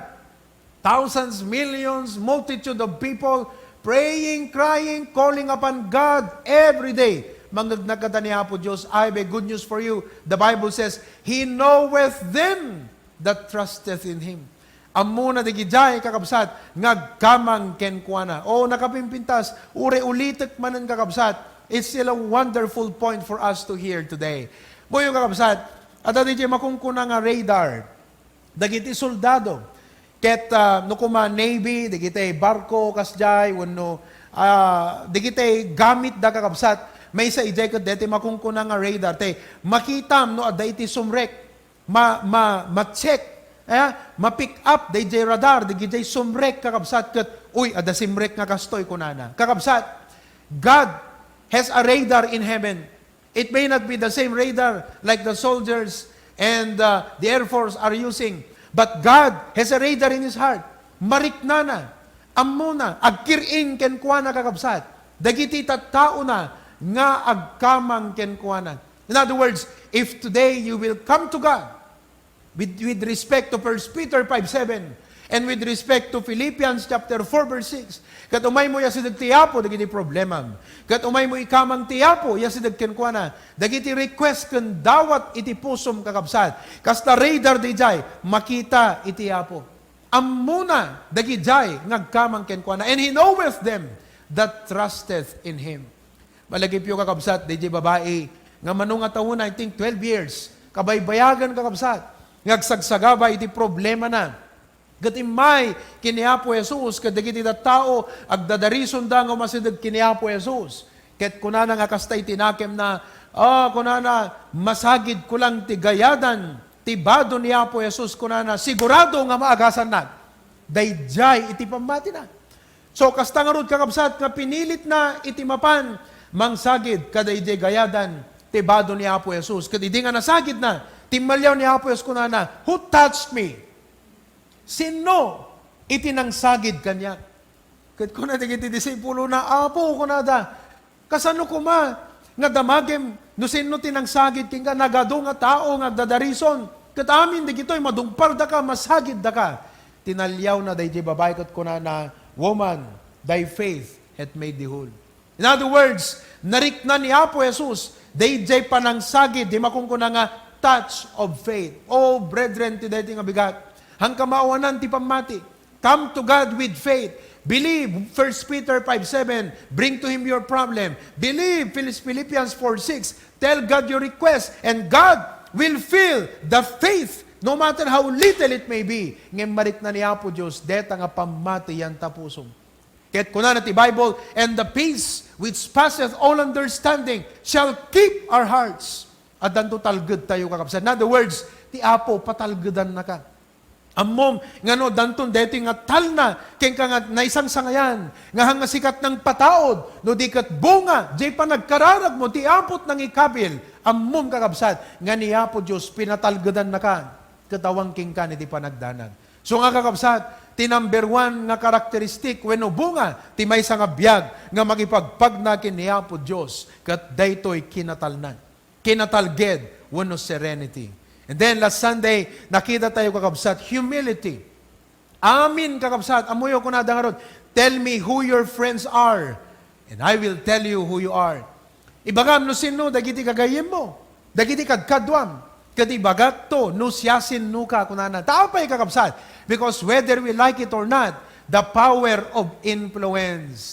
Speaker 1: Thousands, millions, multitude of people praying, crying, calling upon God every day. mangagnagkata niya po Diyos, I have a good news for you. The Bible says, He knoweth them that trusteth in Him. Amo na digijay kakabsat, ngagkamang kenkwana. O nakapimpintas, ure ulitek manan kakabsat. It's still a wonderful point for us to hear today. Boyo kakabsat, at di makungkuna nga radar, dagiti soldado, ket no kuma navy, dagiti barko kasjay, wano dagiti gamit da kakabsat, may sa ijay ket deti makungkuna nga radar, te makitam no adda iti sumrek, ma-check, ma-pick up DJ radar, DJ sumrek kakabsat ket uy ada simrek nga kastoy kunana. Kakabsat, God has a radar in heaven. It may not be the same radar like the soldiers and the Air Force are using, but God has a radar in His heart. Mariknana, amuna, agkirin kenkwana kakabsat. Dagiti tattao na nga agkamang kenkwana. In other words, if today you will come to God with respect to 1 Peter 5:7 and with respect to Philippians chapter 4 verse 6, kat umay mo yasidag tiyapo dagiti problema. Kat umay mo ikamang tiyapo yasidag kenkwana. Dagiti request ken dawat iti pusom kakabsat. Kasta radar dijay makita iti yapo. Ammuna dagijay ngagkamang kenkwana, and He knoweth them that trusteth in Him. Malagip yung kakabsat dijay babae nga manong taon I think 12 years kabaybayagan kakabsat. Ngagsagsagaba iti problema na. Gatimay kiniapo Jesus, kadagiti da tao, agdadarison da nga masidag kiniapo Jesus. Ket kunana nga kastay tinakem na, kunana masagid ko lang ti gayadan, ti bado niya po Jesus, kunana sigurado nga maagasan na. Dayjay iti pambati na. So kasta nga rod kakabsat nga pinilit na iti mapan, mangsagid kadayjay gayadan, ti bado niya po Jesus. Kadidi nga nasagid na, timalyaw niya po Jesus kunana, who touched me? Sino itinangsagid kanya? Kat ko na digiti disipulo na, apo ko na da. Kasano ko ma, nga damagem, no sino tinangsagid king ka, nagado nga tao, nga dadarison. Kat amin, digito'y madungpar da ka, masagid da ka. Tinalyaw na day babae kat ko na, woman, thy faith hath made thee whole. In other words, narikna ni Apo Jesus, day panangsagid, di makungkuna nga, touch of faith. Oh, brethren, tiday nga bigat. Hang kamaawanan ti pamati. Come to God with faith. Believe, 1 Peter 5:7, bring to Him your problem. Believe, Philippians 4:6, tell God your request, and God will fill the faith, no matter how little it may be. Ngayon marik na niya po Diyos, deta nga pamati yan tapusong. Ket kunan ti Bible, and the peace which passeth all understanding shall keep our hearts. At danto talged tayo kakapsan. In other words, ti Apo patalgedan na ka. Ammom, nga no, danton deti nga tal na, ken ka nga naisang sangayan, nga hanga sikat ng pataod, no di kat bunga, jay pa nagkararag mo, ti apot ng ikabil, ammom kakabsat, nga ni Apo Diyos, pinatalgadan na ka, katawang king ka, ti panagdanan. So nga kakabsat, ti number 1 nga karakteristik, when no bunga, ti may nga biyag, nga magipagpag na kin ni Apo Diyos, kat daytoy kinatalnan, kinatalged, wano serenity. And then last Sunday, nakita tayo kakabsat, humility. Amin kakabsat, amuyo ko na dangarod, tell me who your friends are, and I will tell you who you are. Ibagam no sino, dagiti kagayim mo, dagiti kagkadwam, kati bagat to, no siyasin no ka kunana. Taapay kakabsat, because whether we like it or not, the power of influence,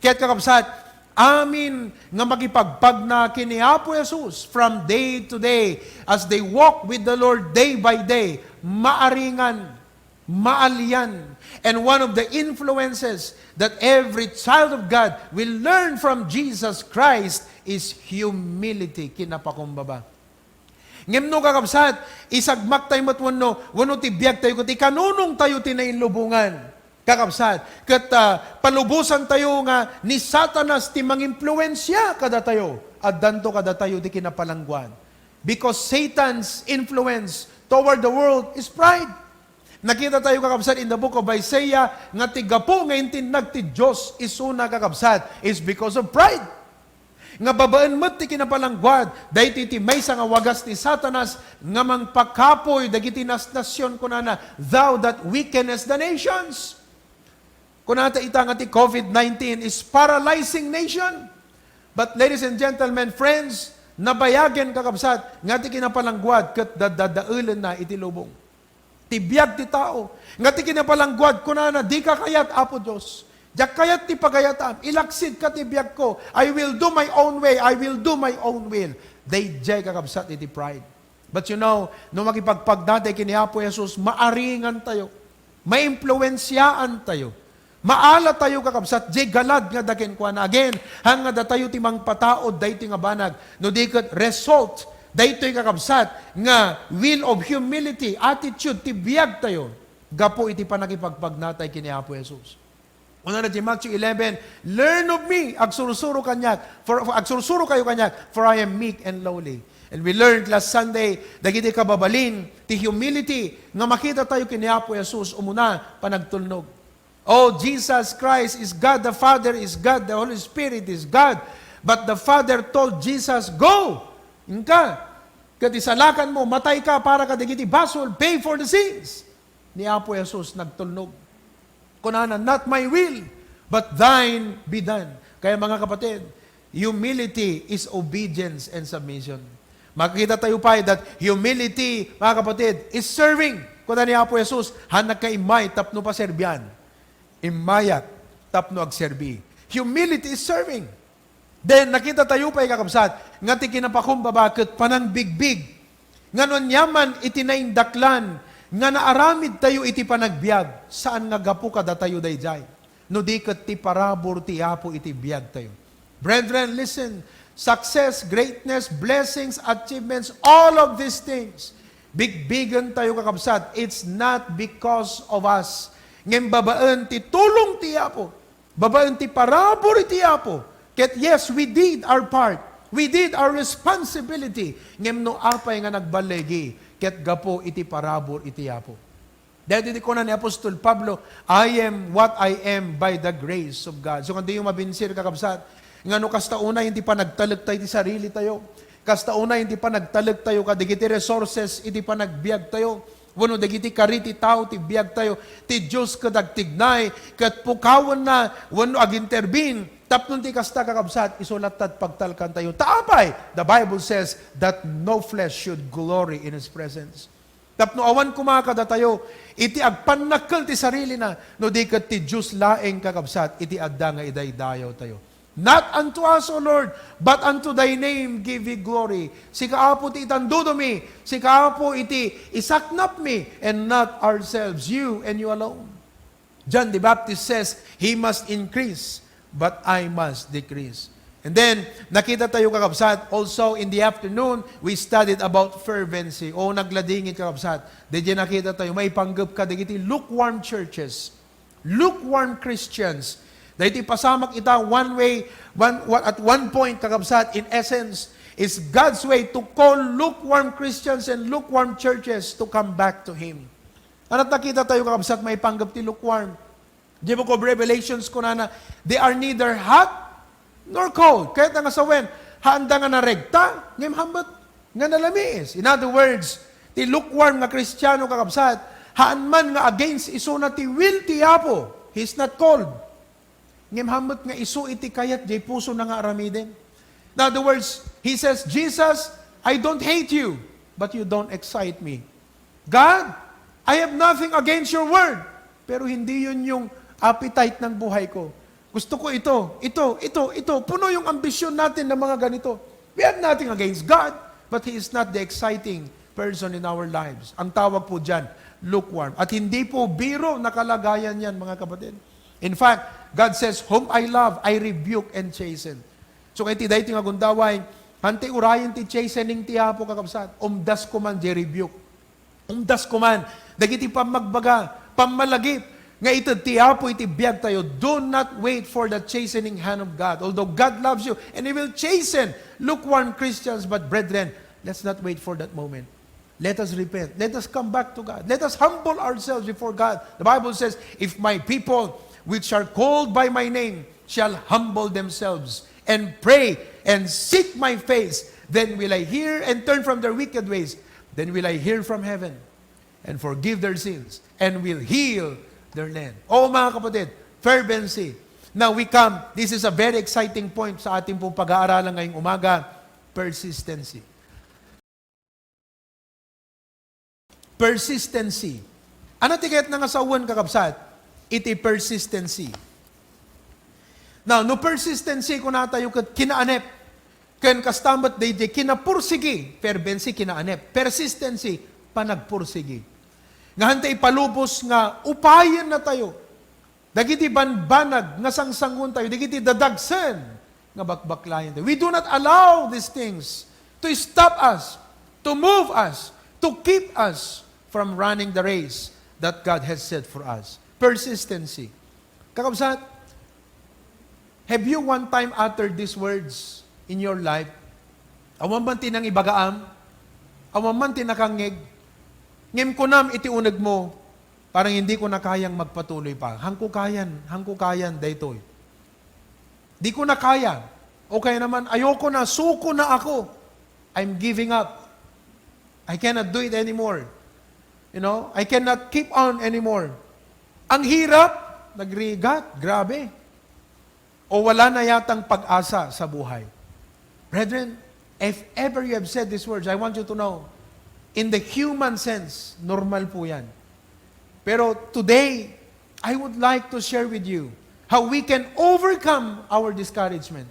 Speaker 1: kaya't kakabsat, amin nga makipagpag na kini Apo Jesus from day to day as they walk with the Lord day by day, maaringan, maalyan. And one of the influences that every child of God will learn from Jesus Christ is humility, kinapakumbaba. Ngimno kakabsat, isagmak tayo wano tibiyag tayo, kuti kanunong tayo tinainlubungan. Kakabsat, kat palubusan tayo nga ni Satanas ti mangimpluensya kada tayo, at danto kada tayo di kinapalangguan. Because Satan's influence toward the world is pride. Nakita tayo kakabsat in the book of Isaiah, nga tigapo nga intinag ti Diyos isuna kakabsat is because of pride. Nga babaan mo't ti kinapalangguad, dahi ti may nga wagas ni Satanas, nga mangpakapoy, dagiti nasyon ko na thou that weakenest the nations. Kunata ita nga ti COVID-19 is paralyzing nation. But ladies and gentlemen, friends, nabayagen kakabsat, nga ti kinapalangguad, kat dadadaulan na iti lubong. Tibiyag ti tao, nga ti kinapalangguad, kunana, di ka kayat, Apo Diyos. Diyak kayat ti pagayatam, ilaksid ka ti biyag ko, I will do my own way, I will do my own will. They jay kakabsat iti pride. But you know, nung makipagpagdatay kini Apo Jesus, maaringan tayo, maimpluwensyaan tayo, maala tayo kakabsat, jay galad nga daken kwa na. Again, hanga da tayo timang pataod, dahi nga banag, no di kat result, dahi to'y kakabsat, nga will of humility, attitude, tibiyag tayo, gapo iti panakipagpagnatay kini Apo Jesus. Una na Matthew 11, learn of me, agsursuro kayo kanyak, for I am meek and lowly. And we learned last Sunday, dagiti kababalin, ti humility, nga makita tayo kini Apo Jesus, umuna, panagtulnog. Oh, Jesus Christ is God, the Father is God, the Holy Spirit is God. But the Father told Jesus, go! Inka, katisalakan mo, matay ka para kadigiti basol, pay for the sins. Ni Apo Jesus nagtulnog. Kunana, not my will, but thine be done. Kaya mga kapatid, humility is obedience and submission. Makikita tayo pa that humility, mga kapatid, is serving. Kuna ni Apo Jesus, hanak ka imay, tapno pa serbian. Imayak, tapno agserbi. Humility is serving. Then, nakita tayo pa kakabsat, nga ti kinapakumbaba, kat panang bigbig. Nga nun yaman, itinaindaklan, nga naaramid tayo iti panagbiag, saan nga gapu kada tayo dayjay? No di kat ti parabor ti Apo iti biag tayo. Brethren, listen, success, greatness, blessings, achievements, all of these things, bigbigan tayo kakabsat, it's not because of us. Ngem babaan ti tulong ti Apo, babaan ti parabor ti Apo, ket yes, we did our part, we did our responsibility, ngem no apay nga nagbalegi, ket gapo iti parabor iti Apo. Dahil iti ko na ni Apostol Pablo, I am what I am by the grace of God. So kung di yung mabinsir kakabsat, nga no kasta una hindi pa nagtalag tayo iti sarili tayo, kasta una hindi pa nagtalag tayo, kadigiti resources iti pa nagbiag tayo, wano dagiti kariti tao ti biag tayo, ti Diyos kadagtignay, kat pukawan na, wano ag-intervene, tapnon ti kasta kakabsat, isulat at pagtalkan tayo. Taapay, the Bible says that no flesh should glory in His presence. Tapno awan kumakada tayo, iti agpanakkel ti sarili na, no di kat ti Diyos laeng kakabsat, iti adda nga idaydayaw tayo. Not unto us, O Lord, but unto Thy name give we glory. Si kaapo ti itandudo mi, si kaapo iti isaknap mi, and not ourselves, you and you alone. John the Baptist says, He must increase, but I must decrease. And then, nakita tayo kakabsat, also in the afternoon, we studied about fervency. O nagladingin kakabsat. Did nakita tayo, may panggap ka, digiti lukewarm churches, lukewarm Christians. Dahil pasamak ita one way, at one point, kakabsat, in essence, is God's way to call lukewarm Christians and lukewarm churches to come back to Him. Ano't nakita tayo kakabsat, may panggap ti lukewarm. Di mo ko Revelations ko na they are neither hot nor cold. Kahit nga sawen, handa nga naregta, ngayon hambat nga nalamiis. In other words, ti lukewarm nga Kristiyano kakabsat, haan man nga against iso na ti will ti Apo. He's not cold. Ngayon hambat nga iso iti kayat, jay puso na nga aramiden. In other words, He says, Jesus, I don't hate you, but you don't excite me. God, I have nothing against your word, pero hindi yun yung appetite ng buhay ko. Gusto ko ito. Puno yung ambisyon natin ng mga ganito. We have nothing against God, but He is not the exciting person in our lives. Ang tawag po dyan, lukewarm. At hindi po biro na kalagayan yan, mga kapatid. In fact, God says, whom I love, I rebuke and chasten. So kaya ti dahi nga gundaway, hanti urayan ti chastening ti Apo kakabsat, umdas ko man di rebuke. Umdas ko man, dagiti pamagbaga, pamalagip, nga ito ti Apo iti biyag tayo, do not wait for the chastening hand of God. Although God loves you, and He will chasten lukewarm Christians, but brethren, let's not wait for that moment. Let us repent. Let us come back to God. Let us humble ourselves before God. The Bible says, if my people, which are called by my name, shall humble themselves and pray and seek my face, then will I hear and turn from their wicked ways. Then will I hear from heaven and forgive their sins and will heal their land. O mga kapatid, fervency. Now we come, this is a very exciting point sa ating pong pag-aaralan ngayong umaga, persistency. Persistency. Ano tiket nga sa uwan kakabsat? Iti persistency. Now, no persistency kung natayo kinaanep, ken kastambat day kinapursigi, fervency kinaanep, persistency, panagpursigi. Nga hantay palubos nga upayan na tayo. Dagiti banbanag nga sangsangun tayo, dagiti dadagsen nga bakbaklayan tayo. We do not allow these things to stop us, to move us, to keep us from running the race that God has set for us. Persistency. Kakabsat, have you one time uttered these words in your life? Awan man tinang ibagaam, awan man tinakangig, ngem kunam iti uneg mo, parang hindi ko na kayang magpatuloy pa. Hangko kayan, daytoy. Di ko na kaya. O kaya naman, ayoko na, suko na ako. I'm giving up. I cannot do it anymore. You know, I cannot keep on anymore. Ang hirap, nagrigat, grabe. O wala na yatang pag-asa sa buhay. Brethren, if ever you have said these words, I want you to know, in the human sense, normal po yan. Pero today, I would like to share with you how we can overcome our discouragement.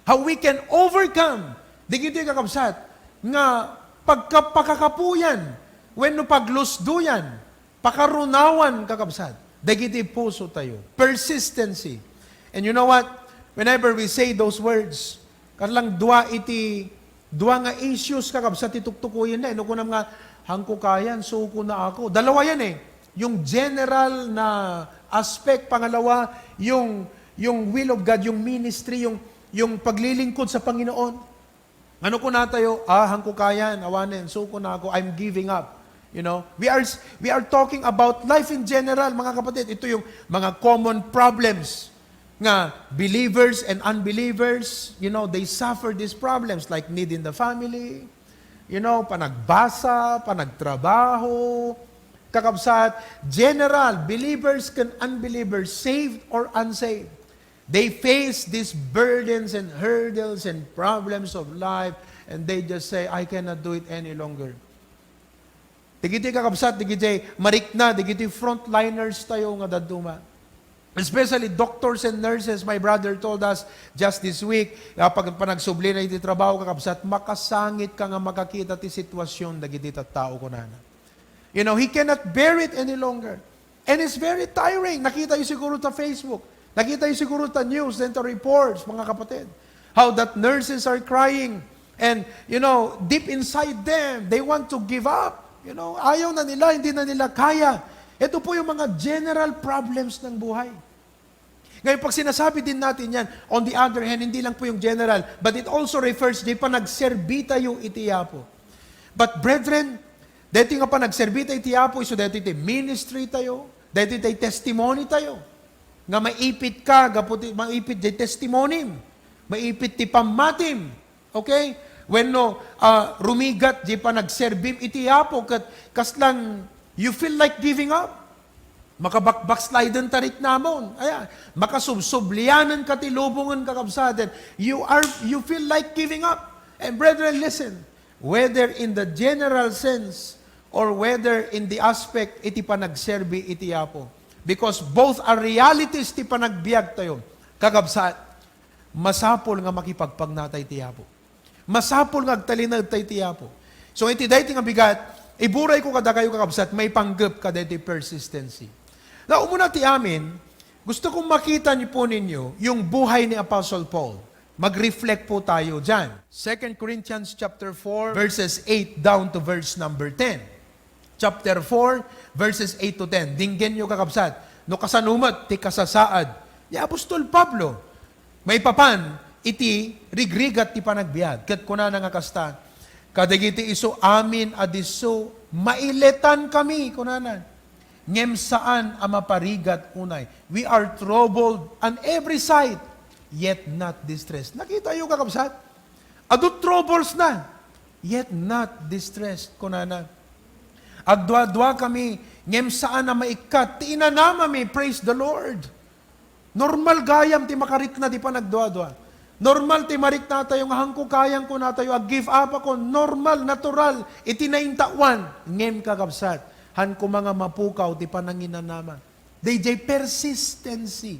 Speaker 1: How we can overcome, di kiti kakabsat, nga pagkapakapuyan, when no paglusduyan, pakarunawan kakabsat, di kiti puso tayo. Persistency. And you know what? Whenever we say those words, kalang dua nga issues kakabsat ituktukuyin na. Ino ko nga, hangko kayan, suko na ako. Dalawa yan eh. Yung general na aspect, pangalawa, yung will of God, yung ministry, yung paglilingkod sa Panginoon. Ano ko na tayo? Hangko kayan, awanin, suko na ako, I'm giving up. You know, we are talking about life in general, mga kapatid. Ito yung mga common problems nga believers and unbelievers, you know, they suffer these problems like need in the family, you know, panagbasa, panagtrabaho, kakabsat, general, believers and unbelievers, saved or unsaved. They face these burdens and hurdles and problems of life and they just say, I cannot do it any longer. Digiti kakabsat, digiti marikna, digiti frontliners tayo nga daduma. Especially doctors and nurses, my brother told us just this week, pag panagsubli na iti trabaho kakabsat, makasangit ka nga makakita ti sitwasyon dagiti tao ko na. You know, he cannot bear it any longer. And it's very tiring. Nakita yung siguro sa Facebook. Nakita yung siguro sa news and sa reports, mga kapatid. How that nurses are crying. And, you know, deep inside them, they want to give up. You know, ayaw na nila, hindi na nila kaya. Ito po yung mga general problems ng buhay. Ngayon, pag sinasabi din natin yan, on the other hand, hindi lang po yung general, but it also refers, di pa nagserbita yung itiyapo. But brethren, dito nga pa nagserbita itiyapo, so dito iti ministry tayo, dito iti testimony tayo. Nga maipit ka, maipit di testimony, maipit ti pamatim. Okay? When no, rumigat, di pa nagserbim itiyapo, kaslang, you feel like giving up. Makabaksliden tarik namon. Ayan. Makasubsublianan ka tilubungan kakabsaden. You feel like giving up. And brethren, listen. Whether in the general sense or whether in the aspect iti panagserbi iti apo. Because both are realities ti panagbiag tayo. Kakabsat, masapol nga makipagpagnatay ti apo. Masapol nga agtalinag tayo ti apo. So iti dayti nga bigat, iburay ko kada kayo kakabsat, may panggap kada iti persistency. Now, umuna ti amin, gusto kong makita niyo po ninyo yung buhay ni Apostle Paul. Mag-reflect po tayo dyan. 2 Corinthians chapter 4, verses 8 down to verse number 10. Chapter 4, verses 8 to 10. Dinggen nyo kakabsat. No kasanumat, ti kasasaad. Ni Apostol Pablo, may papan, iti rigrigat ti panagbiag. Kat kuna nga kasta, kadagiti iso amin adiso, mailetan kami, kunanan. Ngem saan ang maparigat unay. We are troubled on every side, yet not distressed. Nakita yung kakabsat? Adut troubles na, yet not distressed. Kunana. Agdwa-dwa kami, ngem saan na maikat, tiinanamami, praise the Lord. Normal gayam ti makarit na di pa nagdua-dua. Normal ti marik na tayo nga hangko kayang ko na tayo give up ako. Normal, natural, itinaintawan. Ngem kakabsat. Han ko mga mapukaw ti pananginanama. DJ persistency.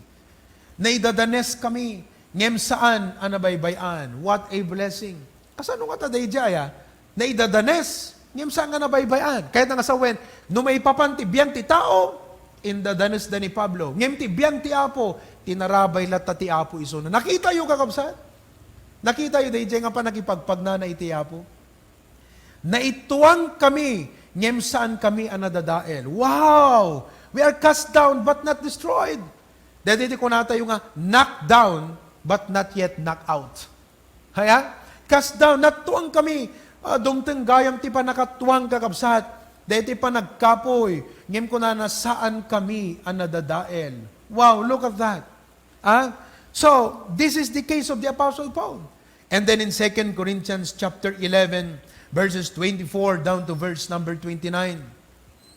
Speaker 1: Naidadanes kami. Ngem saan anabaybayan. What a blessing. Kasano nga ta DJ naidadanes. Ngem saan nga nabaybayan. Kahit nga sawen, no may papanti biyang ti tao, in the danes da ni Pablo. Ngem ti biyang ti Apo, tinarabay lata ti Apo iso na. Nakita yung kakabsat? Nakita yung DJ nga pa nakipagpag na iti Apo? Naituang kami, ngem saan kami anadadael. Wow! We are cast down but not destroyed. Dito ko nata yung knocked down but not yet knocked out. Haya? Cast down, natuang kami. Dungteng gayam ti pa nakatuang kakabsat. Dito pa nagkapoy. Ngem ko na saan kami anadadael. Wow, look at that. So, this is the case of the Apostle Paul. And then in 2 Corinthians chapter 11, verses 24 down to verse number 29.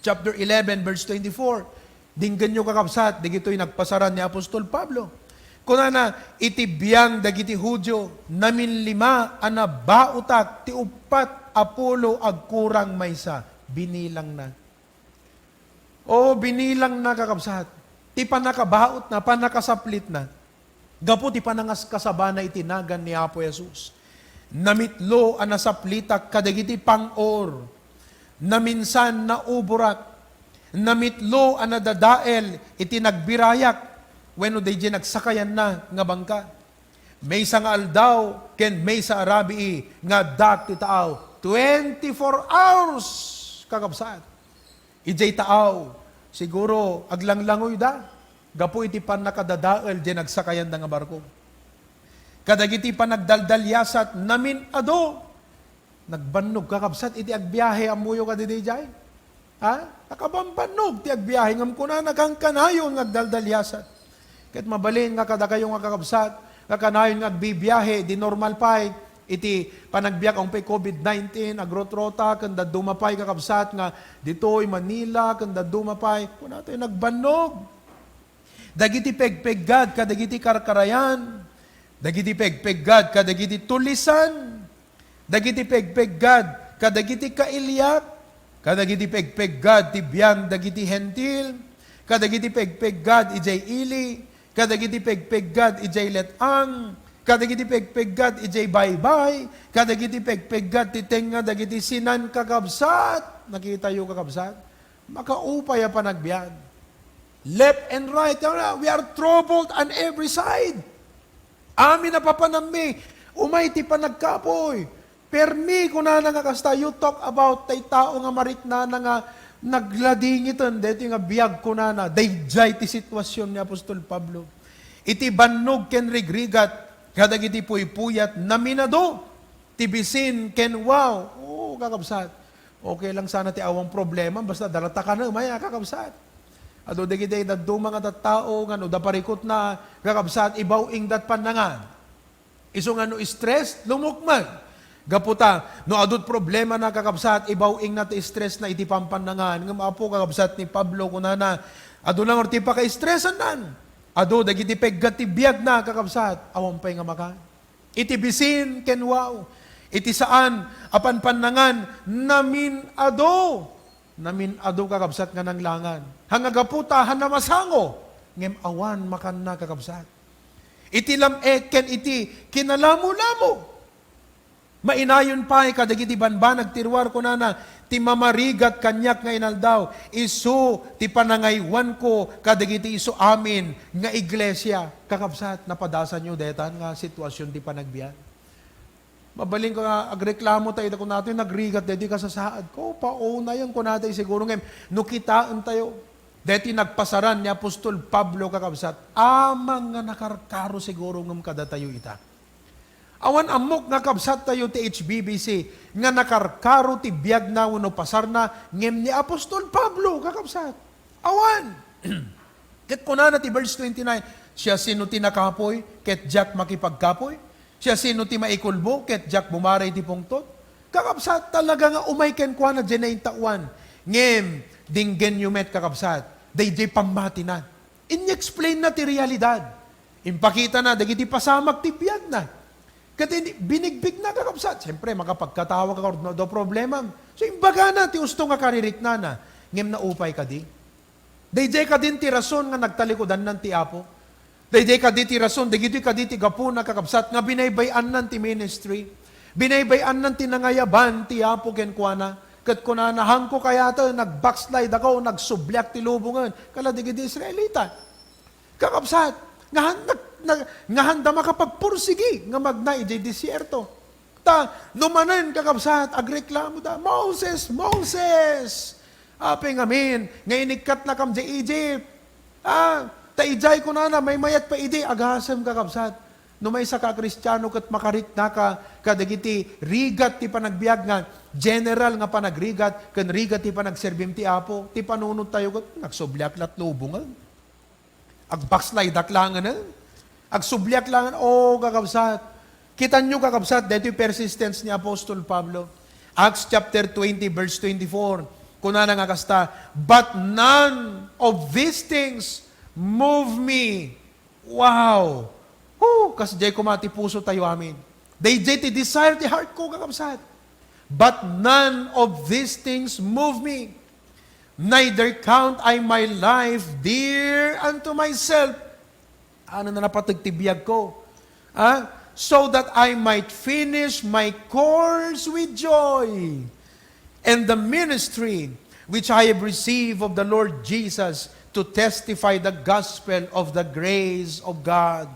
Speaker 1: Chapter 11, verse 24. Dinggan nyo kakabsat, digito'y nagpasaran ni Apostol Pablo. Kuna na, itibiyang dagiti Hudyo, namin lima anabautak, ti upat Apolo agkurang maysa, binilang na. O, binilang na kakabsat. Ti panakabaot na, panakasaplit na. Gapo ti panangas kasabana itinagan ni Apo Jesus. Namitlo anasaplitak kadagiti pang-or. Naminsan na uburak. Namitlo anadadael iti nagbirayak. Wenno day nagsakayan na nga bangka. May sa nga aldaw, ken may sa arabi nga dak ti taaw. 24 hours kakabsat. Ijay taaw. Siguro aglanglangoy da. Gapo iti pan nakadadael di nagsakayan da nga barko. Kadagiti pan nagdaldalyasat namin ado. Nagbannog kakabsat iti agbiyahe amuyo ka di jay. Nakabambanog ti agbiyahe ngam kuna nagangkanayon nagdaldalyasat. Ket mabalin nga kada kayo nga kakabsat, nga kanayon nga agbibiyahe, di normal pay, iti panagbiyak ang pay COVID-19, agrotrota, kanda dumapay kakabsat nga dito'y Manila, kanda dumapay, kung natin nagbanog. Dagiti pegpeggad, kadagiti karkarayan, dagiti pegpeggad, kadagiti tulisan, dagiti pegpeggad, kadagiti kailyak, kadagiti pegpeggad, tibyan, dagiti hentil, kadagiti pegpeggad, ijay ili, kadagiti pegpeggad, ijay letang, kadagiti pegpeggad, ijay baybay, kadagiti pegpeggad, titenga, dagiti sinan kakabsat. Nakita yung kakabsat? Makaupay pa nagbiyan. Left and right, we are troubled on every side. Amin na papanami, umayti pa nagkapoy. Permi ko na kasta, you talk about tay tao nga marit na nga nagladingitan, dito nga biyag ko na, dayjay ti sitwasyon ni Apostol Pablo. Iti bannog ken rigrigat, kadagiti puy-puyat, naminado, tibisin ken wow. Kakabsat. Okay lang sana ti awang problema, basta dalata ka na, maya kakabsat. Ado digiti daddo mga tattao, nga no, daparikot na, kakabsat, ibawing dat panangan. Iso nga no stress, lumukman. Gaputa, no adot problema na kakabsat, ibawing na ti stress na iti pampanangan. Nga maapo kakabsat ni Pablo kunana, ado lang orti pa ka-stressan nan. Ado, dagiti peggat ti biyag na kakabsat, awampay nga maka. Iti bisin, ken wow. Iti saan, apan panangan, namin ado. Namin ado kakabsat nga nanglangan. Hangagaputa, hanamasango. Ngem awan makan na kakabsat. Iti ken iti kinalamo-lamo. Mainayon pa kadagiti banban nagtirwar ko na ti mamarigat kanyak nga inaldaw isu ti panangaywan ko kadagiti isu amin nga iglesia kakabsat napadasan nyo detan nga sitwasyon ti panagbiyan. Mabaling ko nga agreklamo tayo kung natin nagrigat dedi ka sa saad ko pauna yan ko natin siguro ngayon nukitaan tayo deti nagpasaran ni Apostol Pablo kakabsat amang nga nakarkaro siguro ngam kada tayo ita. Awan amok nga kabsat tayo ti HBBC, nga nakarkaro ti biyag na uno pasar na, ngem ni Apostol Pablo, kakabsat. Awan! Ket kunana ti verse 29, siya sino ti nakapoy, ket Jack makipagkapoy, siya sino ti maikulbo, ket Jack bumaray ti pungtot. Kakabsat talaga nga umayken kwa na dyan na intawan. Ngem, dinggen yumet kakabsat, day pamatinan. In-explain na ti realidad. Impakita na, dagiti pasamak ti biyag na. Kati binigbig na kakabsat. Siyempre, makapagkatawag ka no do problema. So, imbaga na, ti usto nga karirik na. Ngem na upay ka di. Dayjay ka din ti rason nga nagtalikodan ng ti Apo. Dayjay ka di ti rason, dagiti ka di ti gapu na kakabsat, nga binaybayan ng ti ministry. Binaybayan ng ti nangayaban ti Apo kenkwana. Kat kunanahan ko kaya to, nag-backslide ako, nagsublyak ti lubungan. Kala digiti Israelita. Kakabsat, nga handa makapagpursigi, nga magna ijay disyerto. Numanan kakabsat, agreklamo da, Moses, Moses! Apeng amin, nga inikat na kam di Egypt. Ijay ko na may mayat pa idi, agasam kakabsat. Numay sa ka-Kristiyano kat makarit na ka, kadagiti rigat ti panagbiag nga, general nga panagrigat, kan rigat ti panagserbim ti Apo, ti panunod tayo kat, nagsublyak lat lubungan. Agbackslide aklangan agsublyak langan, kakabsat. Kita nyo kakabsat, dito yung persistence ni Apostol Pablo. Acts chapter 20, verse 24, kuna nga kasta, but none of these things move me. Wow! Kasi jay kumati puso tayo amin. They ti desire ti heart ko kakabsat. But none of these things move me. Neither count I my life dear unto myself. Ano na napatagtibiyag ko? So that I might finish my course with joy. And the ministry which I have received of the Lord Jesus to testify the gospel of the grace of God.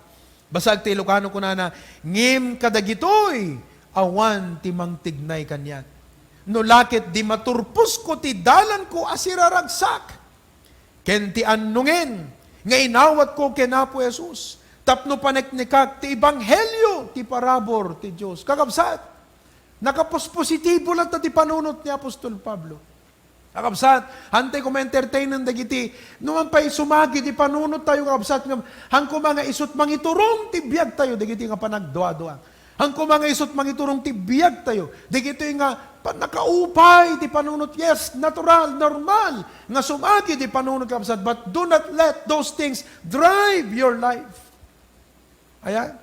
Speaker 1: Basag ti Ilocano ko na ngim kadagitoy, awan ti mangtignay kanyat. No lakit di maturpus ko ti dalan ko asiraragsak. Ken ti annungen, nga inawat ko kenapo Jesus. Tapno paneknikak ti ebanghelyo, ti parabor ti Diyos. Kakabsat, nakapos-positibo lang ti panunot ni Apostol Pablo. Kakabsat, hantay ko ma-entertain ng dagiti, numan pa'y sumagi ti panunot tayo kakabsat, hangko mga isot mangiturong ti biyag tayo, dagiti nga panagdua-dua. Hangko mga isot mangiturong ti biyag tayo, dagiti nga nakaupay ti panunot, yes, natural, normal, nga sumagi ti panunot kakabsat, but do not let those things drive your life. Ayan.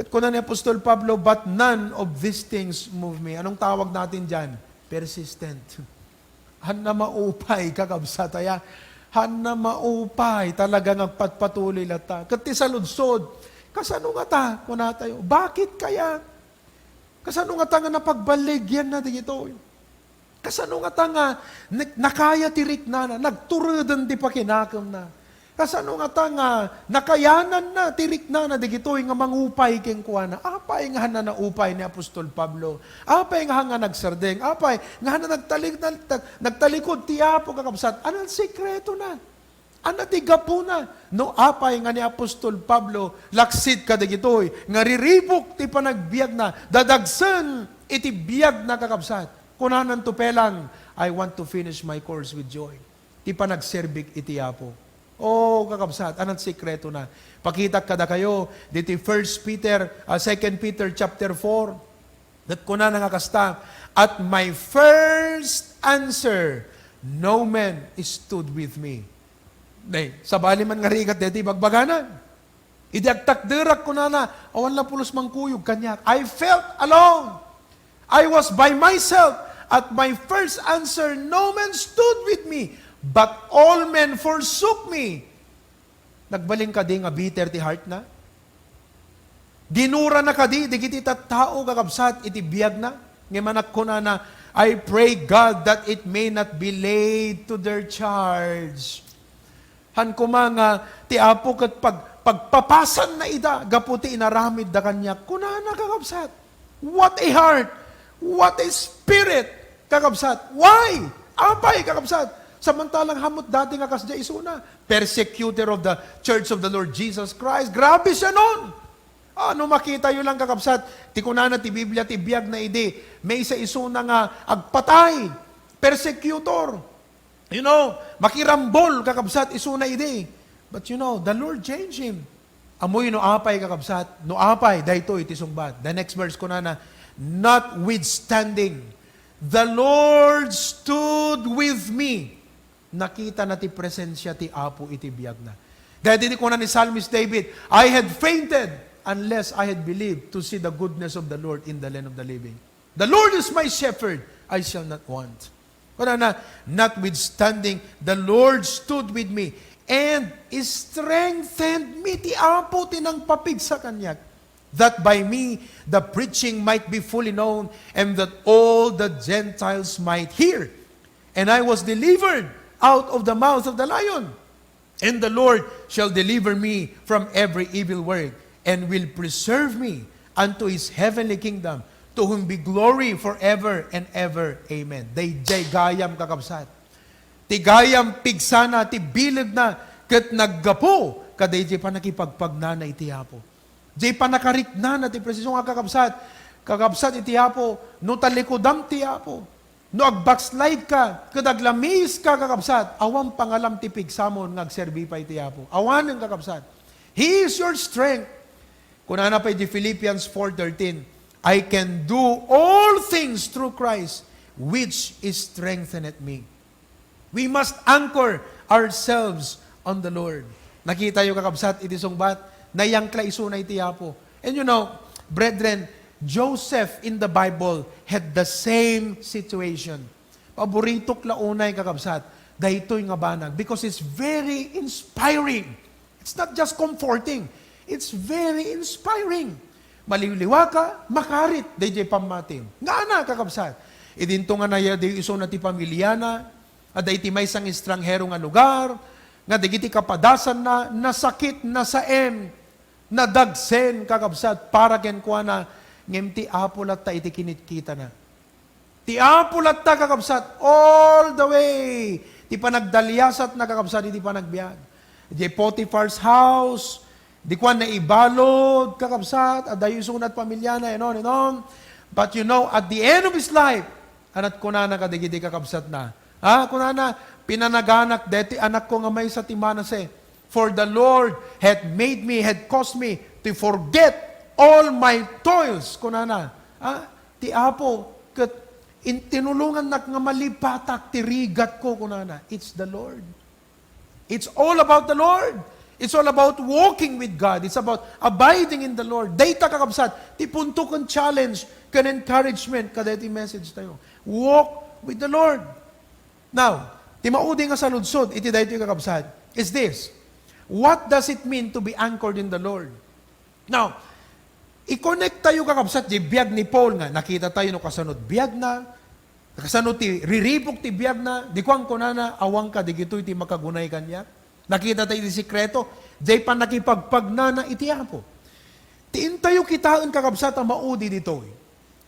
Speaker 1: Kuna ni Apostol Pablo, but none of these things move me. Anong tawag natin dyan? Persistent. Han na maupay, kakabsat. Han na maupay, talagang agpatpatuloy lata. Kati sa ludsod, kasano nga ta, kuna tayo, bakit kaya? Kasano nga ta nga napagbaligyan na dito? Kasano nga ta nga nakaya tirik na, nagturudan di pa kinakam na. Kasano nga ta nga nakayanan na, tirik na digitoy nga mangupay keng kuana. Apay nga na naupay ni Apostol Pablo. Apay nga nagsardeng. Apay nga nagtalikod ti Apo kakabsat. Anong sekreto na? Ano ti gapu na? No apay nga ni Apostol Pablo, laksid ka digitoy, nga riribok ti panagbiag na, dadagsan iti biag na kakabsat. Kunanan to pelang, I want to finish my course with joy. Ti panagserbik iti Apo. Kakabsat, anong sikreto na? Pakita kada kayo, dito 2 Peter chapter 4, that kuna na nga kasta, at my first answer, no man stood with me. Nay, sabali man nga rigat dito, bagbaganan. Idagtak dirak kuna na, awan lang pulos mangkuyog kanyak. I felt alone. I was by myself. At my first answer, no man stood with me. But all men forsook me. Nagbaling ka di nga bitter ti heart na? Dinura na ka di kiti tao kakabsat iti biyag na? Ngemanak ko na I pray God that it may not be laid to their charge. Han ko mga ti Apo kat pagpapasan na ida, gaputi inaramid da kanya, kunana kakabsat. What a heart! What a spirit! Kakabsat. Why? Apay kakabsat. Samantalang hamot dati nga kasya isuna, persecutor of the Church of the Lord Jesus Christ. Grabe siya nun. Ano makita yun lang kakabsat, ti kunana ti Biblia, ti biyag na idi, may isa isuna nga agpatay, persecutor. Makirambol kakabsat, isuna idi. But the Lord changed him. Amoy no apay kakabsat, no apay, dahito iti sungbat. The next verse kunana, notwithstanding, the Lord stood with me. Nakita na ti presensya ti Apo iti biyag na. Dahil hindi ko na ni Psalmist David, I had fainted unless I had believed to see the goodness of the Lord in the land of the living. The Lord is my shepherd, I shall not want. Kunana, notwithstanding, the Lord stood with me and strengthened me. Ti Apo tinang papig sa kanyak, that by me the preaching might be fully known, and that all the Gentiles might hear. And I was delivered out of the mouth of the lion. And the Lord shall deliver me from every evil work, and will preserve me unto his heavenly kingdom, to whom be glory forever and ever. Amen. Dayjay gayam kakabsat. Ti gayam pigsana, ti bilag na, kat naggapo, kadayjay pa nakipagpagnana iti Apo. Jay pa nakarikna na ti presisyon nga kakabsat iti Apo, no talikudam ti Apo. No agbackslide ka, kadaglamis ka kakabsat, awang pangalam ti pigsamon ngagserbi pa iti Apo. Awan ang kakabsat. He is your strength. Kung ano pa iti Philippians 4:13, I can do all things through Christ, which is strengtheneth me. We must anchor ourselves on the Lord. Nakita yung kakabsat, iti sungbat, nayangkla isuna iti Apo. And you know, brethren, Joseph in the Bible had the same situation. Paborito klaunay kakabsat, dahitoy nga banag, because it's very inspiring. It's not just comforting, it's very inspiring. Maliliwa ka, makarit, dayjay pamatim. Nga na, kakabsat. Idinto nga na di iso na ti pamilyana, at dayti may isang estranghero nga lugar, nga digiti kapadasan na, nasakit, nasaem, nadagsen, kakabsat, para ken kwa na, ngem ti apulat ta iti kinitkita na. Ti apulat ta, kakabsat, all the way, ti panagdalyasat na kakabsat, iti panagbiag. Di Potiphar's house, di kwan na ibalod, kakabsat, at dayo sunat pamilyana, and on and on. But you know, at the end of his life, anat kunana kadigiti kakabsat na. Kunana, pinanaganak, deti anak ko nga may sa timanase. For the Lord had made me, had caused me to forget all my toils. Kunana, ti Apo, kat tinulungan nak nga malipatak, tirigat ko, kunana. It's the Lord. It's all about the Lord. It's all about walking with God. It's about abiding in the Lord. Data kakabsat, ti punto kong challenge, kan encouragement, kadeti message tayo. Walk with the Lord. Now, ti maudi nga sa ludsod, iti dahito yung kakabsat, is this. What does it mean to be anchored in the Lord? Now, i-connect tayo kakabsat, di biyag ni Paul nga, nakita tayo no kasanod biyag na, kasanod ti riripok ti biyag na, di kuang kunana, awang ka, di gito'y ti makagunay kanya. Nakita tayo ti sikreto, di pa nakipagpagnana iti Apo. Tiin tayo kitaan kakabsat ang maudi dito.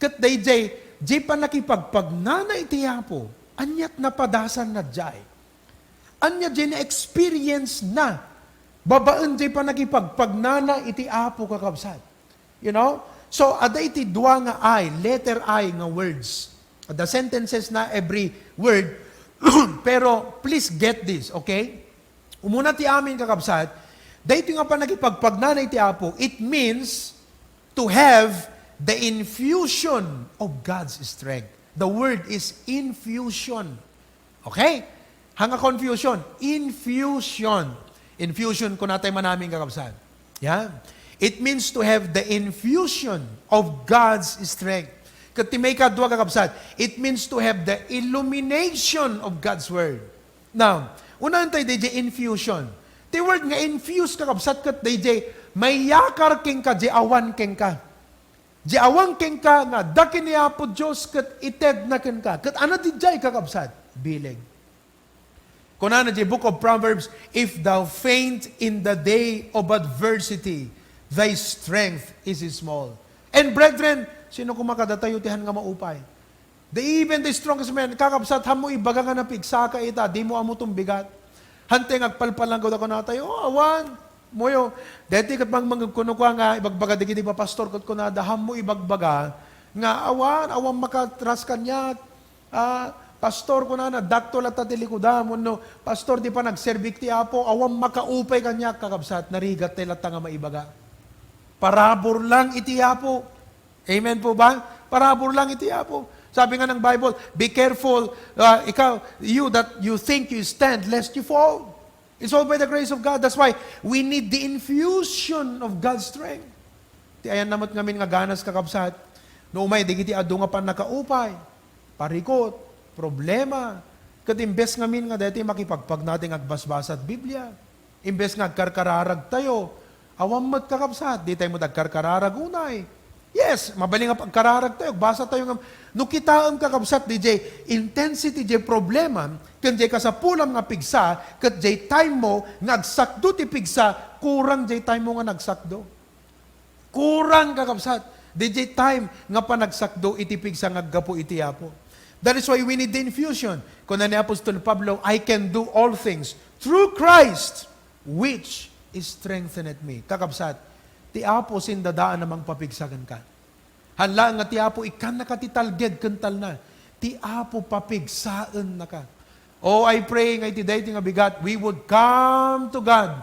Speaker 1: Kat di pa nakipagpagnana iti Apo, anyat napadasan na jay. Anya di na experience na, babaan di pa nakipagpagnana iti Apo kakabsat. You know? So, ada iti dua nga I, letter I nga words. The sentences na every word. Pero, please get this, okay? Umuna ti amin kakabsat, dahito nga pa nakipagpagnana iti Apo, it means to have the infusion of God's strength. The word is infusion. Okay? Hanga confusion. Infusion. Infusion ko natay manaming kakabsat. Yeah? It means to have the infusion of God's strength. Katimay ka dua kakabsat. It means to have the illumination of God's word. Now, unahan tayo DJ infusion. The word nga infuse kakabsat kat DJ may yakar king ka, di awan king ka. Di awan king ka nga, dakin niya po Diyos kat ited na king ka. Kat ana di jay kakabsat? Bilig. Kunana di book of Proverbs, if thou faint in the day of adversity, thy strength is small. And brethren, sino kumakadatayo tihan nga maupay? Even the strongest man, kakabsat, hamo ibaga nga napigsaka ita, di mo amo tumbigat. Hanteng agpalpalang gawda ko na tayo, awan, moyo, deti kat mangkuno ko nga, ibagbaga di kiti pa pastor kat ko na, daham mo ibagbaga, nga awan makatras kanyat, pastor ko na, dakto lata tilikudamon, no, pastor di pa nagserbik ti Apo, awan makaupay kanyak, kakabsat, narigat tayo lata nga maibaga. Parabor lang iti Apo. Amen po ba? Parabor lang iti Apo. Sabi nga ng Bible, be careful, you that you think you stand, lest you fall. It's all by the grace of God. That's why we need the infusion of God's strength. Ti ayan namat ngamin nga ganas kakabsat. No umay, digiti adu nga pan nakaupay, parikot, problema. Kat imbes ngamin nga dati makipagpag natin agbasbasat Biblia. Imbes nga agkarkararag tayo, awam mat kakabsat, di tayo mo agkarkararag unay. Yes, mabaling nga pagkararag tayo, basa tayo nga, no kitaam kakabsat, DJ, intensity, DJ, problema, kan jay kasapulam nga pigsa, kat jay time mo, nagsakdo ti pigsa, kurang jay time mo nga nagsakdo. Kurang kakabsat, DJ time nga pa nagsakdo, iti pigsa nga gapo iti apo. That is why we need the infusion. Kung ni Apostol Pablo, I can do all things through Christ, which is strengthened me. Kakabsat, ti apo sindadaan namang papigsagan ka. Hanla nga ti apo ikan nakatitalged kental na. Ti apo papigsaan na ka. Oh, I pray nga iti dayti nga bigat, we would come to God.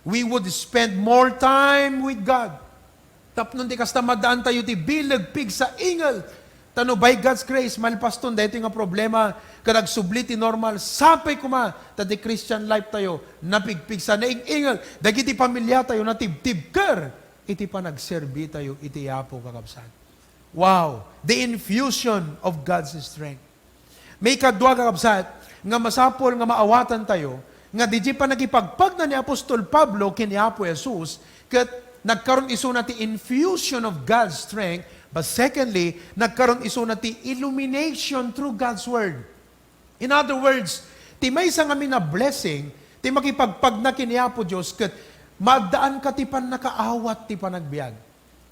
Speaker 1: We would spend more time with God. Tapnon ti kasta madaan tayo ti bilag pigsa ingal. Tano by God's grace, malpaston dayti nga problema kadag subli ti normal, sapay kuma, tati Christian life tayo, napigpigsa na ingal, dagiti pamilya tayo, natibtibker, iti pa nagserbi tayo, iti apo kakabsat. Wow! The infusion of God's strength. May kadwa kakabsat, nga masapol nga maawatan tayo, nga di pa nagipagpag na ni Apostol Pablo kini Apo Jesus, kat nagkaroon iso na ti infusion of God's strength, but secondly, nagkaroon iso na ti illumination through God's Word. In other words, ti may isang amin na blessing, ti makipagpag na kini Apo Diyos, kat madaan ka ti pan nakaawat ti panagbiag.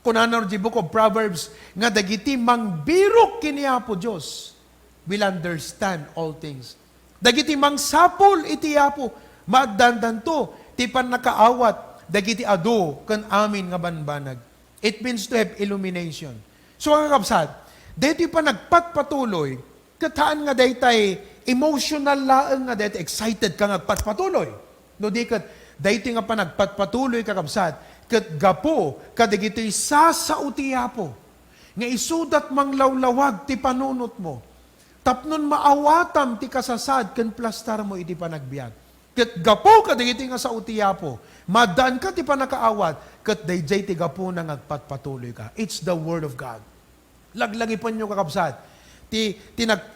Speaker 1: Kung ano di book of Proverbs, nga dagiti mangbirok kini Apo Diyos, will understand all things. Dagiti mangsapol iti Apo, madandan to, ti pan nakaawat, dagiti ado, kan amin nga banbanag. It means to have illumination. So ang kakabsat, dito pa nagpatpatuloy, kataan nga daytay emotional laang nga daytay, excited ka nga patpatuloy. No di kat, dayto nga pa nagpatpatuloy kakabsat, kat gapo, kadigito'y sasauti Apo, nga isudat manglawlawag ti panunot mo, tapnon maawatam ti kasasad, kan plastar mo iti panagbiag. Kat gapo kadigito'y nga sauti Apo, madaan ka ti panakaawat, kat dayjay ti gapo na ngagpatpatuloy ka. It's the Word of God. Laglagi po nyo kakabsat.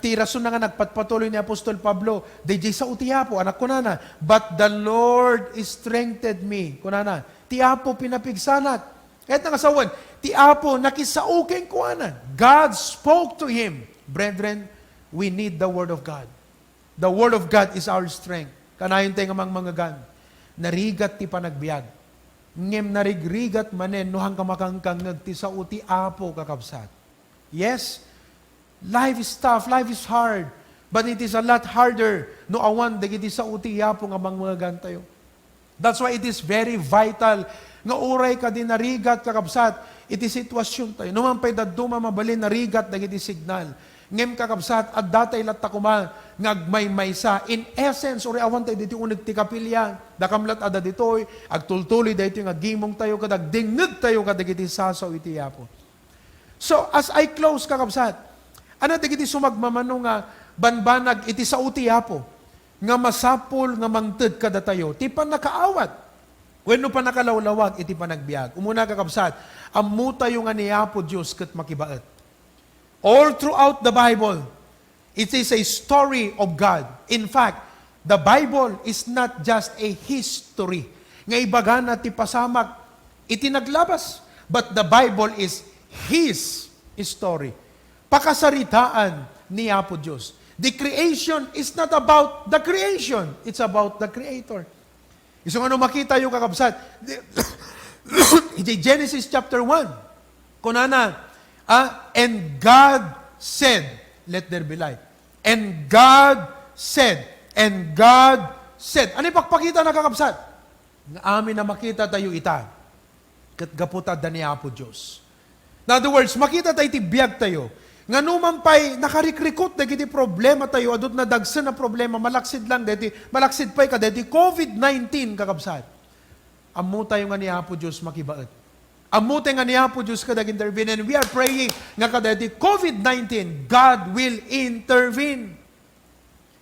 Speaker 1: Tirason na nga nagpatpatuloy ni Apostol Pablo, dayjay sauti Apo, anak ko na, but the Lord strengthened me. Kunana, ti Apo pinapigsanat. Kahit nangasawan, ti Apo nakisauking kuana. God spoke to him. Brethren, we need the Word of God. The Word of God is our strength. Kanayon tayo nga mga gan. Narigat ti panagbiag. Ngem narigrigat manen no hang kamakangkang ti sauti Apo kakabsat. Yes, life is tough, life is hard. But it is a lot harder no awan dagiti sauti Apo nga mga gan tayo. That's why it is very vital nga uray ka din narigat kakabsat, iti sitwasyon tayo. Numan pa'y daduma mabalin narigat dagiti signal. Ngem kakabsat, at datay latta kuma, ngagmaymaysa. In essence, uri awan tayo dito unag ti kapilya, dakamlat ada ditoy, agtultuloy dito nga gimong tayo, kadag dingnag tayo kadagiti sasaw iti Apo. So, as I close kakabsat, ano dagiti sumagmamano nga banbanag iti sauti Apo, nga masapol nga mangted kada tayo, ti pa nakaawat. When no pa nakalawlawag, iti pa nagbiag. Umuna kakabsat, amu tayo nga ni Apo Diyos kat makibaet. All throughout the Bible, it is a story of God. In fact, the Bible is not just a history. Nga ibaga na ti pasamak, iti naglabas. But the Bible is His story. Pakasaritaan ni Apo Diyos. The creation is not about the creation. It's about the Creator. Isang ano makita yung kakabsat. Genesis chapter 1. Kunana, and God said, let there be light. And God said, and God said. Ano ipagpakita na kakabsat? Nga amin na makita tayo ita. Katgaputa da ni Apo Diyos. In other words, makita tayo tibiyag tayo. Nga numan pa'y nakarikrikot na giti problema tayo, adot na dagsan na problema, malaksid lang deti, malaksid pa'y ka deti, COVID-19 kakabsat. Amu tayo nga ni Apo Diyos makibaet. Amu tayo nga ni Apo Diyos kadag intervene, and we are praying nga kadeti, COVID-19, God will intervene.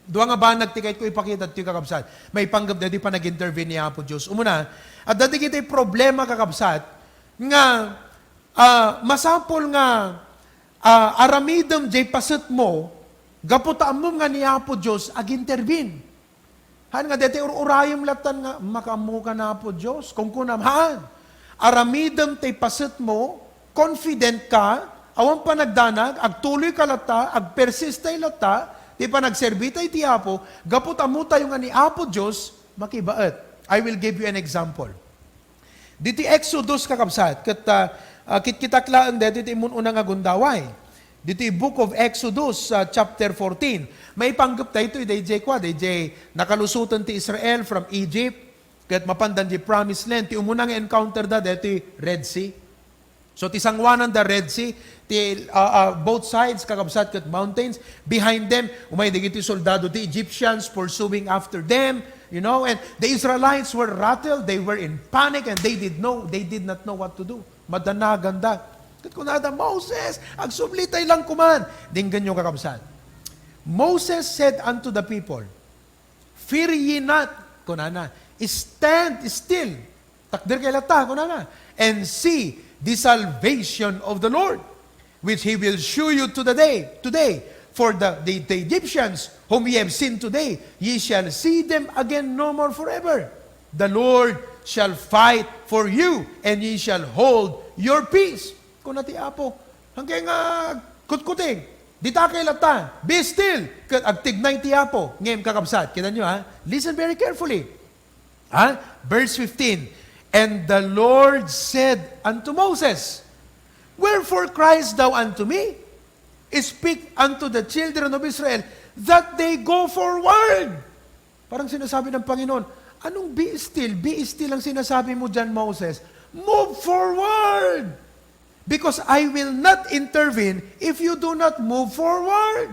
Speaker 1: Duwa nga ba nagtikay ko ipakita ti kakabsat. May panggap na di pa nag-intervene ni Apo Diyos. Umuna, at dati kita problema kakabsat, nga masapol nga aramidem jay paset mo, gaputaan mo nga ni Apo Diyos ag-intervene. Han nga dati urayom latan nga makamu ka na Apo Diyos. Kung kunam, haan, aramidem tay paset mo, confident ka, awan pa nagdanag, agtuloy ka lata, agpersistay lata, di pa nagserbitay ti Apo, gaputaan mo tayo nga ni Apo Diyos, makibaet. I will give you an example. Diti Exodus kakabsat, kitaklaan dito iti imununa nga gundaway. Dito book of Exodus, chapter 14. May panggap tayo ito, DJ nakalusutan ti Israel from Egypt, kat mapandan di promised land, ti umunang encounter da, dito Red Sea. So ti sangwanan da Red Sea, ti both sides, kakabsat kat mountains, behind them, umay digiti soldado, ti Egyptians pursuing after them, you know, and the Israelites were rattled, they were in panic, and they did not know what to do. Madanagan da. Kat kunada, Moses, agsublitay lang kuman. Dinggan nyo kakabsat. Moses said unto the people, fear ye not, kunana, stand still, takdir kay lata, kunana, and see the salvation of the Lord, which He will shew you today. For the Egyptians whom ye have seen today, ye shall see them again no more forever. The Lord shall fight for you, and ye shall hold your peace. Kung nati Apo, hanggang kutkuting, di ta kay lata, be still, agtignay ti Apo, ngayon kakabsat, kita nyo ha, listen very carefully. Verse 15, and the Lord said unto Moses, wherefore criest thou unto me? Speak unto the children of Israel that they go forward. Parang sinasabi ng Panginoon, anong be still? Be still ang sinasabi mo dyan, Moses. Move forward. Because I will not intervene if you do not move forward.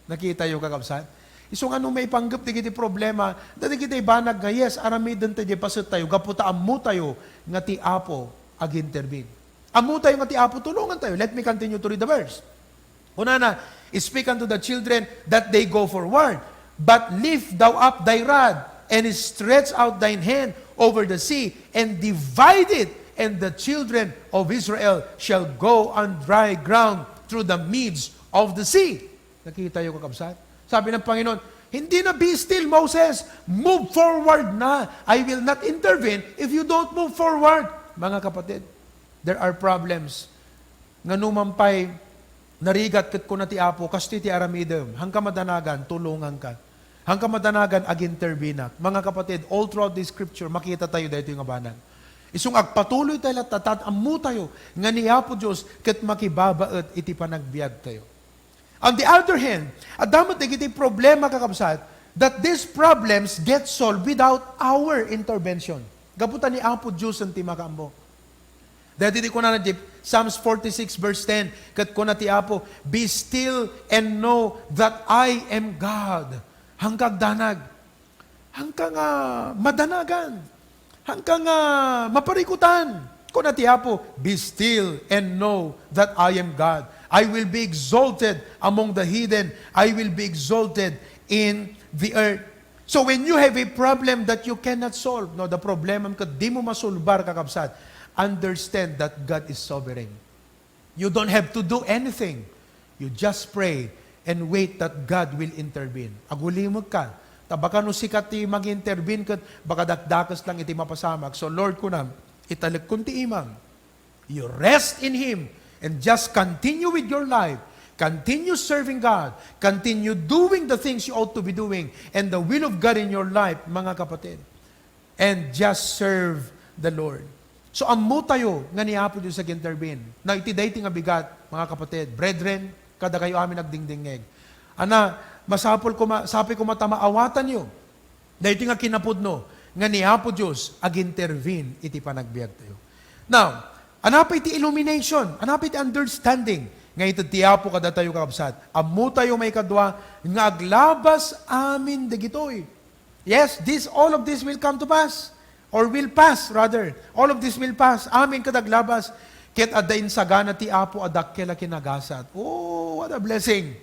Speaker 1: Nakita yung kakabsat? Isong anong may panggap di kiti problema, dati kita ibanag nga, yes, aramidin tayo, pasot tayo, gaputa amu tayo, nga ti Apo ag-intervene. Amu tayo nga ti Apo, tulungan tayo. Let me continue to read the verse. Una na, speak unto the children that they go forward, but lift thou up thy rod, and stretch out thine hand over the sea, and divide it, and the children of Israel shall go on dry ground through the midst of the sea. Nakita yung kakabsat? Sabi ng Panginoon, hindi na be still, Moses. Move forward na. I will not intervene if you don't move forward. Mga kapatid, there are problems. Nga numampay, narigat kat ko na ti Apo, kasti ti aramidem, hangka madanagan, tulungan ka. Hangka madanagan, ag-intervene. Mga kapatid, all throughout the scripture, makita tayo dito yung abanan. Isung agpatuloy tayo tatat, amu tayo, nga ni Apo Diyos, kat makibabaet, iti panagbiag tayo. On the other hand, at damat na iti problema kakabsat, that these problems get solved without our intervention. Gaputan ni Apo Diyos ang timakambo. Dahil di ko na Psalms 46 verse 10, kat ko na ti Apo, be still and know that I am God. Hanggang danag, hanggang madanagan, hanggang maparikutan. Ko na ti Apo, be still and know that I am God. I will be exalted among the heathen. I will be exalted in the earth. So when you have a problem that you cannot solve, no, the problem ka di mo masulbar kakabsat, understand that God is sovereign. You don't have to do anything. You just pray and wait that God will intervene. Agulimog ka. Baka no sikat ti mag-intervene kat baka dakdakas lang iti mapasamag. So Lord ko na, italag kunti imang. You rest in Him and just continue with your life. Continue serving God. Continue doing the things you ought to be doing and the will of God in your life, mga kapatid. And just serve the Lord. So amu tayo nga ni Apo Diyos ag-intervene. Na iti dayti nga bigat, mga kapatid, brethren, kada kayo amin nagdingdingeg. Ana, sapi ko matamaawatan nyo. Dayti nga kinapudno, nga ni Apo Diyos ag-intervene iti panagbiag tayo. Now, anapay iti illumination, anapay iti understanding, nga iti ti Apo kada tayo kakabsat. Amu tayo may kadwa, nga aglabas amin dagitoy. Yes, all of this will come to pass. Or will pass, rather. All of this will pass. Amin kadaglabas. Ket adain sagana ti Apo adak kela kinagasat. Oh, what a blessing.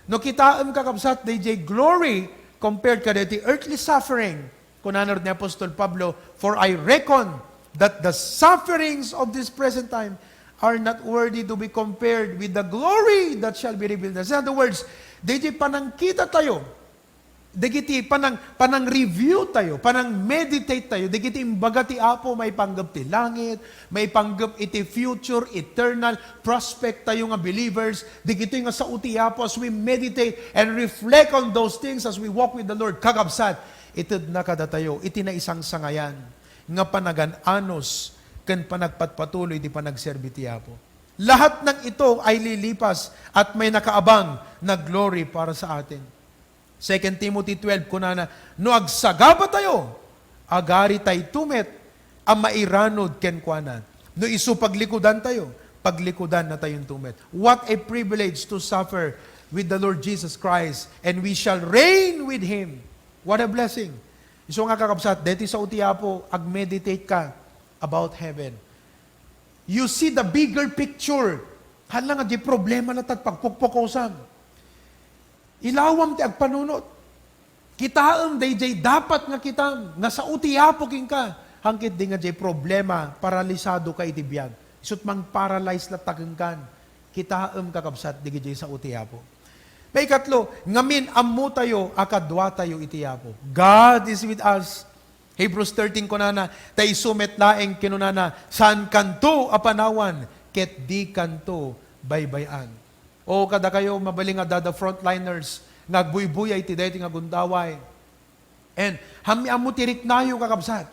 Speaker 1: No kitaam kakabsat, DJ glory compared ka the earthly suffering. Kunanod ni Apostol Pablo, for I reckon that the sufferings of this present time are not worthy to be compared with the glory that shall be revealed. In other words, DJ panangkita tayo, digiti panang review tayo, panang meditate tayo, digiti imbaga ti Apo may panggap ti langit, may panggap iti future, eternal prospect tayo nga believers, digiti nga sa uti Apo as we meditate and reflect on those things as we walk with the Lord, kakabsat, itid na kada tayo, iti na isang sangayan, nga panagan-anos, kan panagpatpatuloy di panagserbi ti Apo. Lahat ng ito ay lilipas at may nakaabang na glory para sa atin. 2 Timothy 12, kunana, no agsagaba tayo, agari tay tumet, ang mairanod kenkwanan. No isu paglikudan tayo, paglikudan na tayong tumet. What a privilege to suffer with the Lord Jesus Christ, and we shall reign with Him. What a blessing. Iso nga kakabsat, deti sa utiapo, ag-meditate ka about heaven. You see the bigger picture. Hala nga di problema na pagpukpukosan. Ilawam ti agpanunot. Kitaam DJ dapat nga kitam nga sa utiapo king ka. Hangkit di nga di problema paralisado ka itibiyag. Isut mang paralyze na takengkan. Kitaam kakabsat di DJ sa utiapo. May katlo, ngamin ammo tayo akadwa tayo itiapo. God is with us. Hebrews 13 kunana, tay sumet laeng kinunana, san kanto apanawan, ket di kanto baybayan. O kada kayo mabaling nga the frontliners, nagbuy-buyay ti deti nga gundaway. And hami amo tirik nayo kakabsat.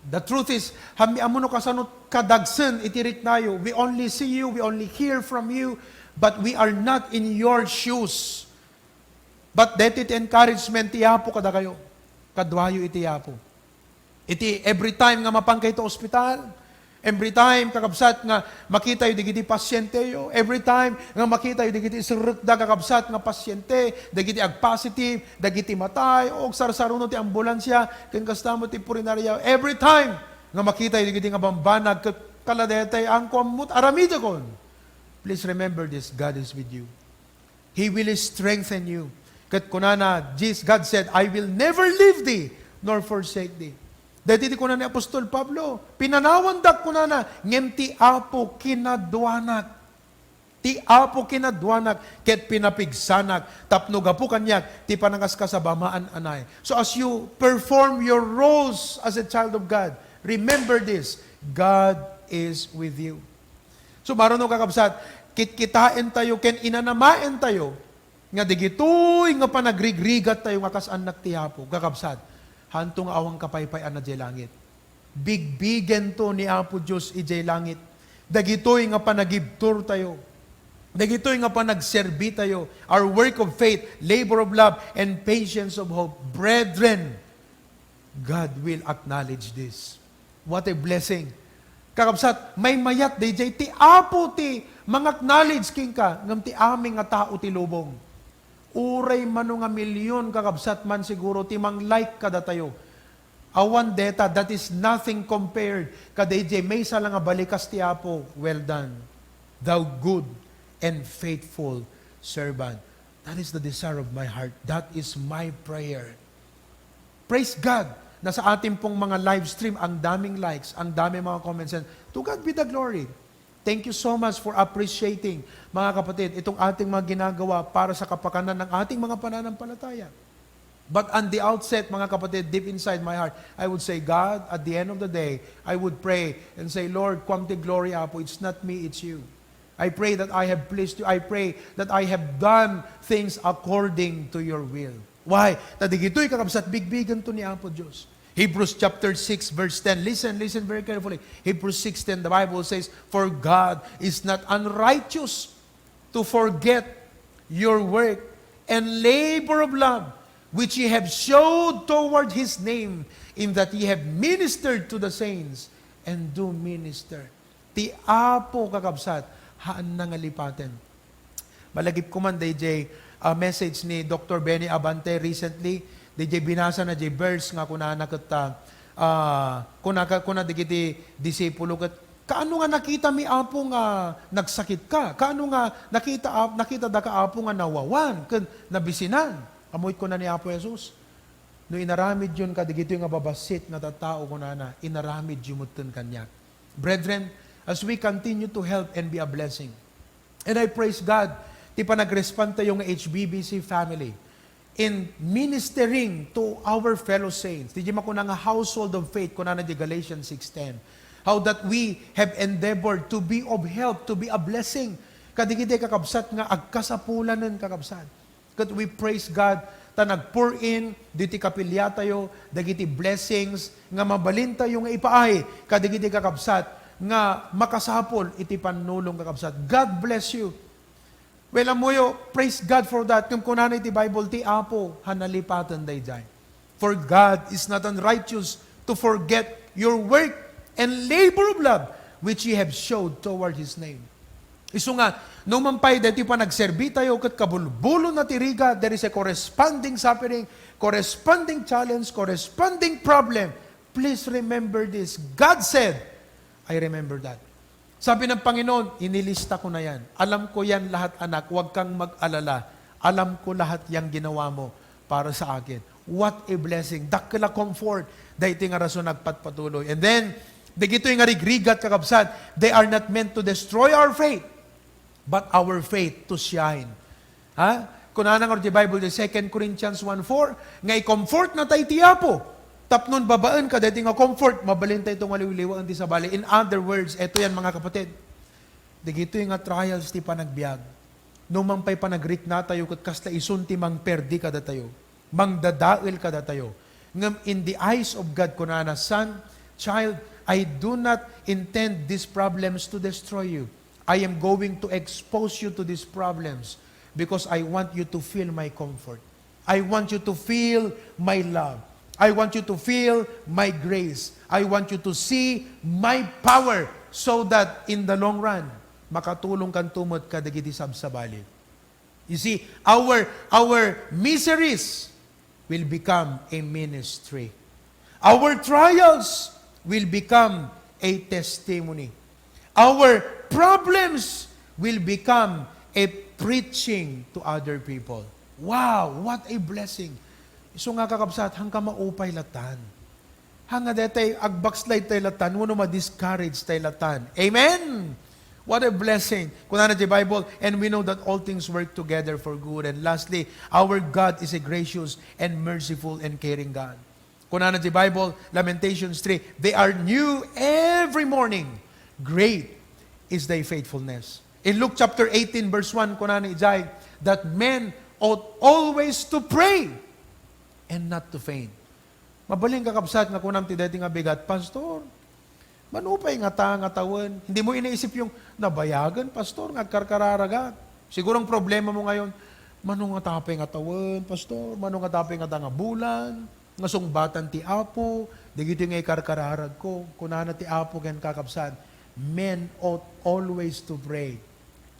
Speaker 1: The truth is, hami amo no kasanot kadagsen itirik nayo. We only see you, we only hear from you, but we are not in your shoes. But deti ti encouragement ti Apo kada kayo. Kadwayo iti Apo. Iti every time nga mapangkay to ospital, every time kakabsat nga makita yung digiti pasyente yo, every time nga makita yung digiti surukda kakabsat nga pasyente, digiti ag-positive, digiti matay, o sarsaruno ti ambulansya, ken kastamo ti purinarya, every time nga makita yung digiti nga bambanag, kaladetay, ang kumut, aramidakon. Please remember this, God is with you. He will strengthen you. Kat kunana, God said, I will never leave thee, nor forsake thee. Dati di ko na ni Apostol Pablo, pinanawandak ko na ngem ti Apo kinadwanak. Ti Apo kinadwanak, ket pinapigsanak, tapno gapu kanyak, ti panangas ka sa bamaan anay. So as you perform your roles as a child of God, remember this, God is with you. So marunong kakabsat, kitkitain tayo, ken inanamaen tayo, nga digitoy nga panagrigrigat tayo nga kasanak ti Apo, kakabsat. Hantong awang kapaypayan na jay langit. Bigbigen to ni Apo Diyos ijay langit. Dagitoy nga panagibtur tayo. Dagitoy nga panagserbi tayo. Our work of faith, labor of love, and patience of hope. Brethren, God will acknowledge this. What a blessing. Kakabsat, may mayat DJ, ti Apo ti, mang-acknowledge king ka, ngam ti aming nga tao ti lubong. Uray mano nga milyon kakabsat man siguro timang like kada tayo. Awan deta, that is nothing compared kada ije may sala nga balikas ti Apo. Well done, thou good and faithful servant. That is the desire of my heart. That is my prayer. Praise God na sa ating pong mga live stream, ang daming likes, ang daming mga comments. And to God be the glory. Thank you so much for appreciating, mga kapatid, itong ating mga ginagawa para sa kapakanan ng ating mga pananampalataya. But on the outset, mga kapatid, deep inside my heart, I would say, God, at the end of the day, I would pray and say, Lord, quamte glory Apo, it's not me, it's you. I pray that I have pleased you. I pray that I have done things according to your will. Why? Tadigito'y kakabsat, bigbigan to ni Apo Diyos. Hebrews chapter 6 verse 10. Listen very carefully. Hebrews 6:10, the Bible says, for God is not unrighteous to forget your work and labor of love, which ye have showed toward His name, in that ye have ministered to the saints, and do minister. Ti Apo kakabsat, haan na nga lipaten. Malagip ko man, DJ, message ni Dr. Benny Abante recently, DJ binasa na DJ verse nga kuna nakita kuna digiti disipulo ket Kaano nga nakita mi apo nga nagsakit ka? Kaano nga nakita da ka apo nga nawawan, ken nabisinan? Amoy ko na ni Apo Jesus. No inaramid yun ka, digito yung babasit na tatao ko na inaramid yumutin kanya. Brethren, as we continue to help and be a blessing, and I praise God, ti pa nagrespond tayo ng HBBC family in ministering to our fellow saints. Di mo ko na nga household of faith, ko na di Galatians 6:10. How that we have endeavored to be of help, to be a blessing. Kadigide kakabsat nga agkasapulanan kakabsat. Kat we praise God, ta nag-pour in, diti kapilya tayo, dagiti blessings, nga mabalin tayo nga ipaay, kadigide kakabsat, nga makasapol, iti panulong kakabsat. God bless you. Well, amoyo, praise God for that. Kung kunan iti Bible, ti Apo, hanalipatan dayjay. For God is not unrighteous to forget your work and labor of love, which ye have showed toward His name. Iso nga, nung mampay, dati pa nagserbi tayo, kat kabulbulo na tiriga, there is a corresponding suffering, corresponding challenge, corresponding problem. Please remember this. God said, I remember that. Sabi ng Panginoon, inilista ko na yan. Alam ko yan lahat, anak. Huwag kang mag-alala. Alam ko lahat yung ginawa mo para sa akin. What a blessing. Dakila comfort. Dahil ito nga rason nagpatpatuloy. And then, digito yung arigrigat kakabsat, they are not meant to destroy our faith, but our faith to shine. Ha? Kung nanang the Bible, the 2 Corinthians 1:4, nga i-comfort na tayo tiyapo. Tapnon babaan ka, dahil nga comfort, mabalin tayo itong aliw-liwa ang tisabali. In other words, eto yan mga kapatid, digito yung trials ti panagbiag. Nung mampay panagrik na tayo, kat kasla isunti mang perdi kada tayo, mang dadail kada tayo. Ngam in the eyes of God, kunana, son, child, I do not intend these problems to destroy you. I am going to expose you to these problems because I want you to feel my comfort. I want you to feel my love. I want you to feel my grace. I want you to see my power so that in the long run, makatulong kan tumot ka dagiti sabsabali. You see, our miseries will become a ministry. Our trials will become a testimony. Our problems will become a preaching to other people. Wow, what a blessing. So nga kakabsat, hangka maupay latan. Hanga detay agbakslide tay latan, wano ma-discourage tay latan. Amen! What a blessing. Kunana the Bible, and we know that all things work together for good. And lastly, our God is a gracious and merciful and caring God. Kunana the Bible, Lamentations 3, they are new every morning. Great is thy faithfulness. In Luke chapter 18, verse 1, kunana ijay, that men ought always to pray and not to faint. Mabaling kakabsat nga kunam ti deti nga bigat, Pastor, manupay nga tawon. Hindi mo iniisip yung nabayagan, Pastor, nga karkararagat. Sigurong problema mo ngayon, manong nga tapay nga tawon, Pastor, manong nga tapay nga nga bulan, nga sungbatan ti Apo, digito nga ikarkararag ko, kunana ti Apo gan kakabsat, men ought always to pray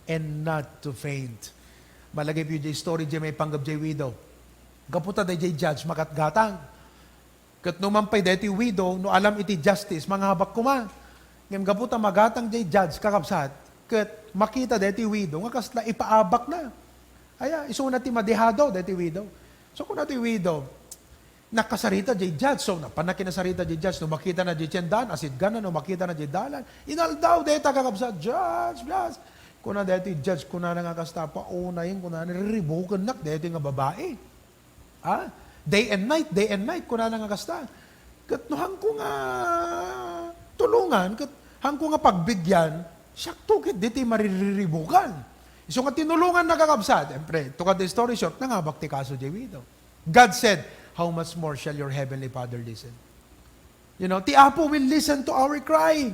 Speaker 1: and not to faint. Malagay po yung story dyan may panggap jay widow. Kaputa day jay judge makatgatang. Kat numampay deti widow, no alam iti justice, mga habak kuma. Ngam kaputa magatang jay judge kakabsat, kat makita deti widow, nga kasla ipaabak na. Aya, iso na ti madihado deti widow. So kung na ti widow, nakasarita jay judge, so napanakinasarita jay judge, no makita na jay tsendan, asid gana, no makita na jay dalan, inaldaw deta kakabsat, judge, kuna deti judge, kuna na nga kastapa, unayin, kuna na riribukan nak, deti nga babae. Day and night, kuna na nga kasta. Kat no hangko nga tulungan, kat hangko nga pagbigyan, siyak to, kat deti maririribukan. So nga tinulungan na kakabsat, empre, to cut the story short, nangabak ti kaso jay widow. God said, how much more shall your heavenly Father listen? You know, ti Apo will listen to our cry.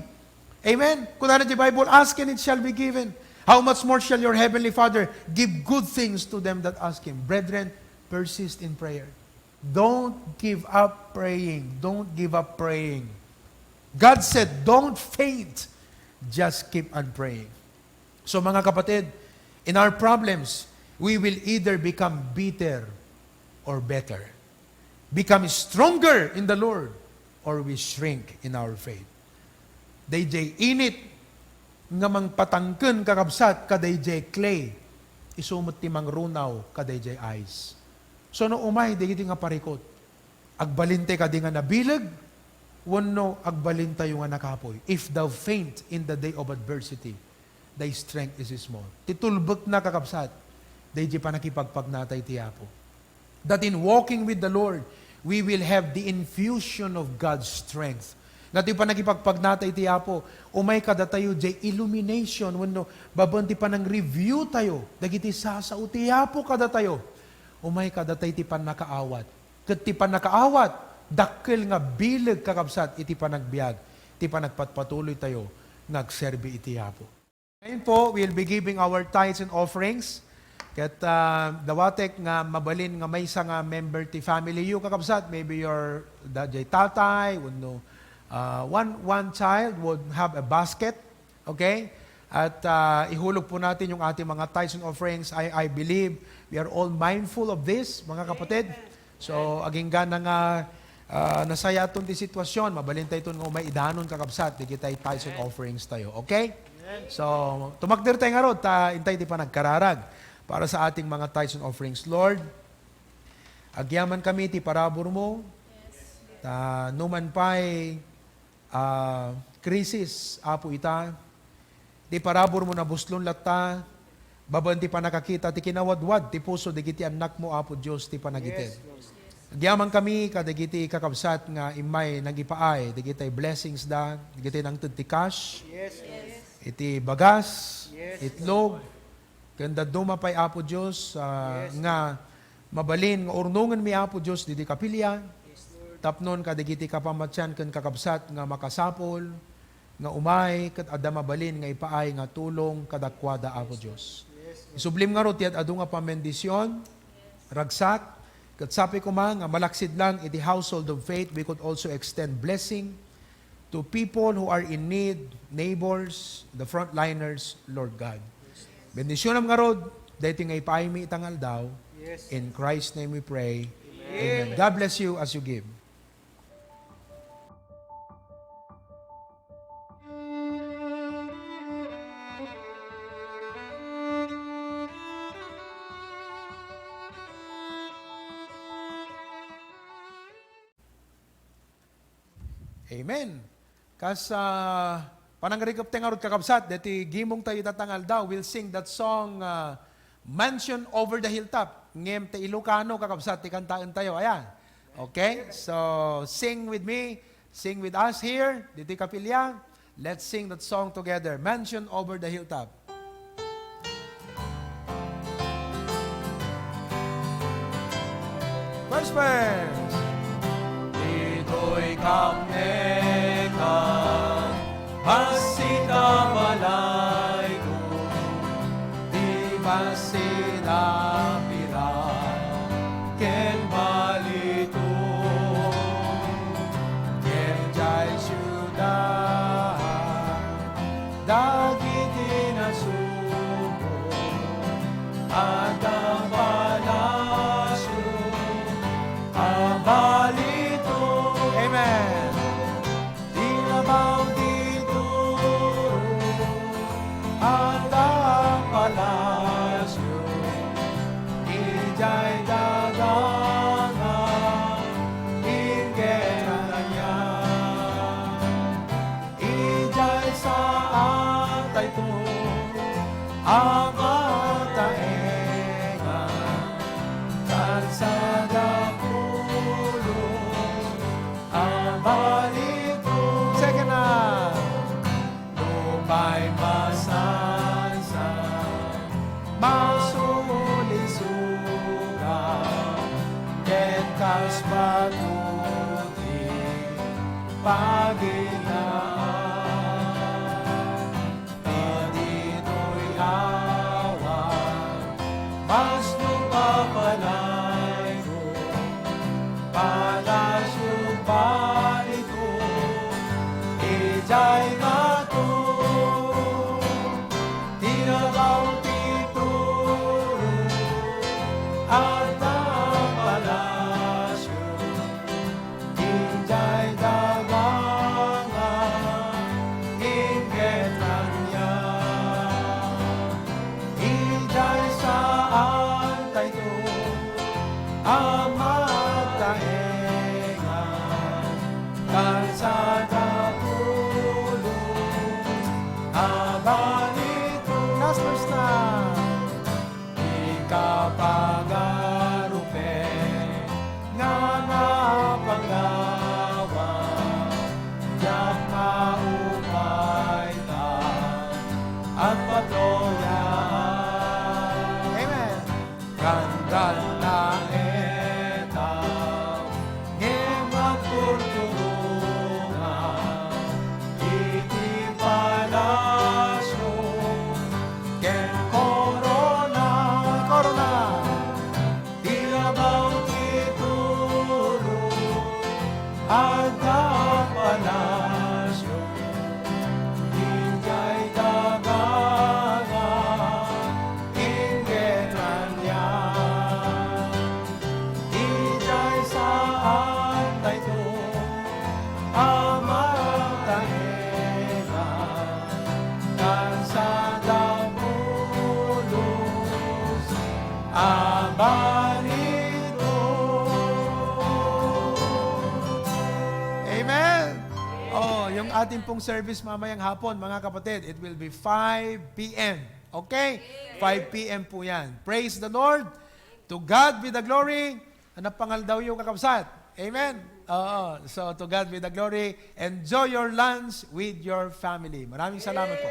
Speaker 1: Amen? Kung na the Bible, ask and it shall be given. How much more shall your heavenly Father give good things to them that ask Him? Brethren, persist in prayer. Don't give up praying. Don't give up praying. God said, don't faint. Just keep on praying. So mga kapatid, in our problems, we will either become bitter or better. Become stronger in the Lord, or we shrink in our faith. DJ init, nga mang patangken kakabsat ka DJ clay, isumot ti mang runaw ka DJ ice. So no umay, di nga parikot. Agbalinte ka di nga nabilag, wano agbalintay yung nga nakapoy. If thou faint in the day of adversity, thy strength is small. Titulbek na kakabsat, DJ pa nakipagpagnatay ti Apo. That in walking with the Lord, we will have the infusion of God's strength. Dati pa nakipagpagnatay ti Apo, umay kada tayo jay illumination, wano babanti pa ng review tayo, dagiti sasao ti Apo kada tayo, umay kada tayo ti pan nakaawat. Kat ti pan nakaawat, dakkel nga bilag kakabsat, iti pa nagbiag, iti pa nagpatpatuloy tayo, nagserbi iti Apo. Ngayon po, we'll be giving our tithes and offerings. Kat dawatek nga mabalin nga may nga member ti family you kakabsat, maybe your jay tatay, wano, one child would have a basket, okay? At ihulog po natin yung ating mga tithes and offerings. I believe we are all mindful of this, mga kapatid. So, aging gana nga nasaya itong di sitwasyon, mabalin tayo itong may idanon kakabsat, di kita tithes and offerings tayo, okay? So, tumakdir tayo nga ro, intay di pa nagkararag para sa ating mga tithes and offerings. Lord, agyaman kami ti parabor mo, numan pa'y krisis, Apo ita, di parabor mo na buslon latta, babanti pa nakakita, ti kinawadwad, ti puso, di kiti anak mo, Apo Diyos, ti panagitin. Agyaman kami, kadagiti kakabsat nga imay nagipaay, di kitay blessings da, di kitay nang ti cash, iti bagas, itlog, kanda dumapay, Apo Diyos, nga mabalin, nga urnungan mi, Apo Diyos, di kapilya, tapnon kadigiti kapamatsyan ken kakabsat nga makasapol, nga umay, kat adda mabalin, nga ipaay, nga tulong, kadakwada, Apo Diyos. Isublim nga ro, tiyat adu nga pamendisyon, ragsak, kat sapi ko nga malaksid lang, iti household of faith, we could also extend blessing to people who are in need, neighbors, the frontliners, Lord God. Bendisyon am nga rod, dahil nga ipaay mi itangal daw, in Christ's name we pray. Amen. God bless you as you give. Amen. Kas panangarikap tengarot kakabsat, deti gimong tayo tatangal daw, we'll sing that song, Mansion Over the Hilltop. Ngem te Ilocano kakabsat, tikantaan tayo. Ayan. Okay? So, sing with me, sing with us here, diti kapilya. Let's sing that song together, Mansion Over the Hilltop. First verse. Dito'y kapnekan, masita balay ko, di masita pira, ken balito, ken jay syudad, dagiti nasuko, at ang palasyo, ang balito. Amen. Di nabaw dito, at ang palasyo, ijay dagana, ingenanya, ijay sa atay to, ang ataenga, kalsada pulo, ang balito. Second na, lupay masansa, masulisuga, kenkas patuti, paginaan, kadito'y awan, mas nupapalay ko, palasyo palito, ijay nga to, tinabaw tituro, at ang palasyo, ijay daganga, amataengan, kalsada pulo, abanito, last verse na, ikapagarupe, nga napagawa, yak maupay ta, at patoyan. Amen. Kandal na etaw, ngemat kurturungan, iti palasyo, ken korona, tirabaw tituro, agda palasyo, Injay dagaga, inggenan niya. Injay saan tayo, amataena, kalsada pulos, abanito. Amen. Oh, yung ating pong service mamayang hapon, mga kapatid, it will be 5 p.m. Okay? 5 p.m. po yan. Praise the Lord. To God be the glory. Ano pangal daw yung kakabsat? Amen? Oo. So, to God be the glory. Enjoy your lunch with your family. Maraming salamat po.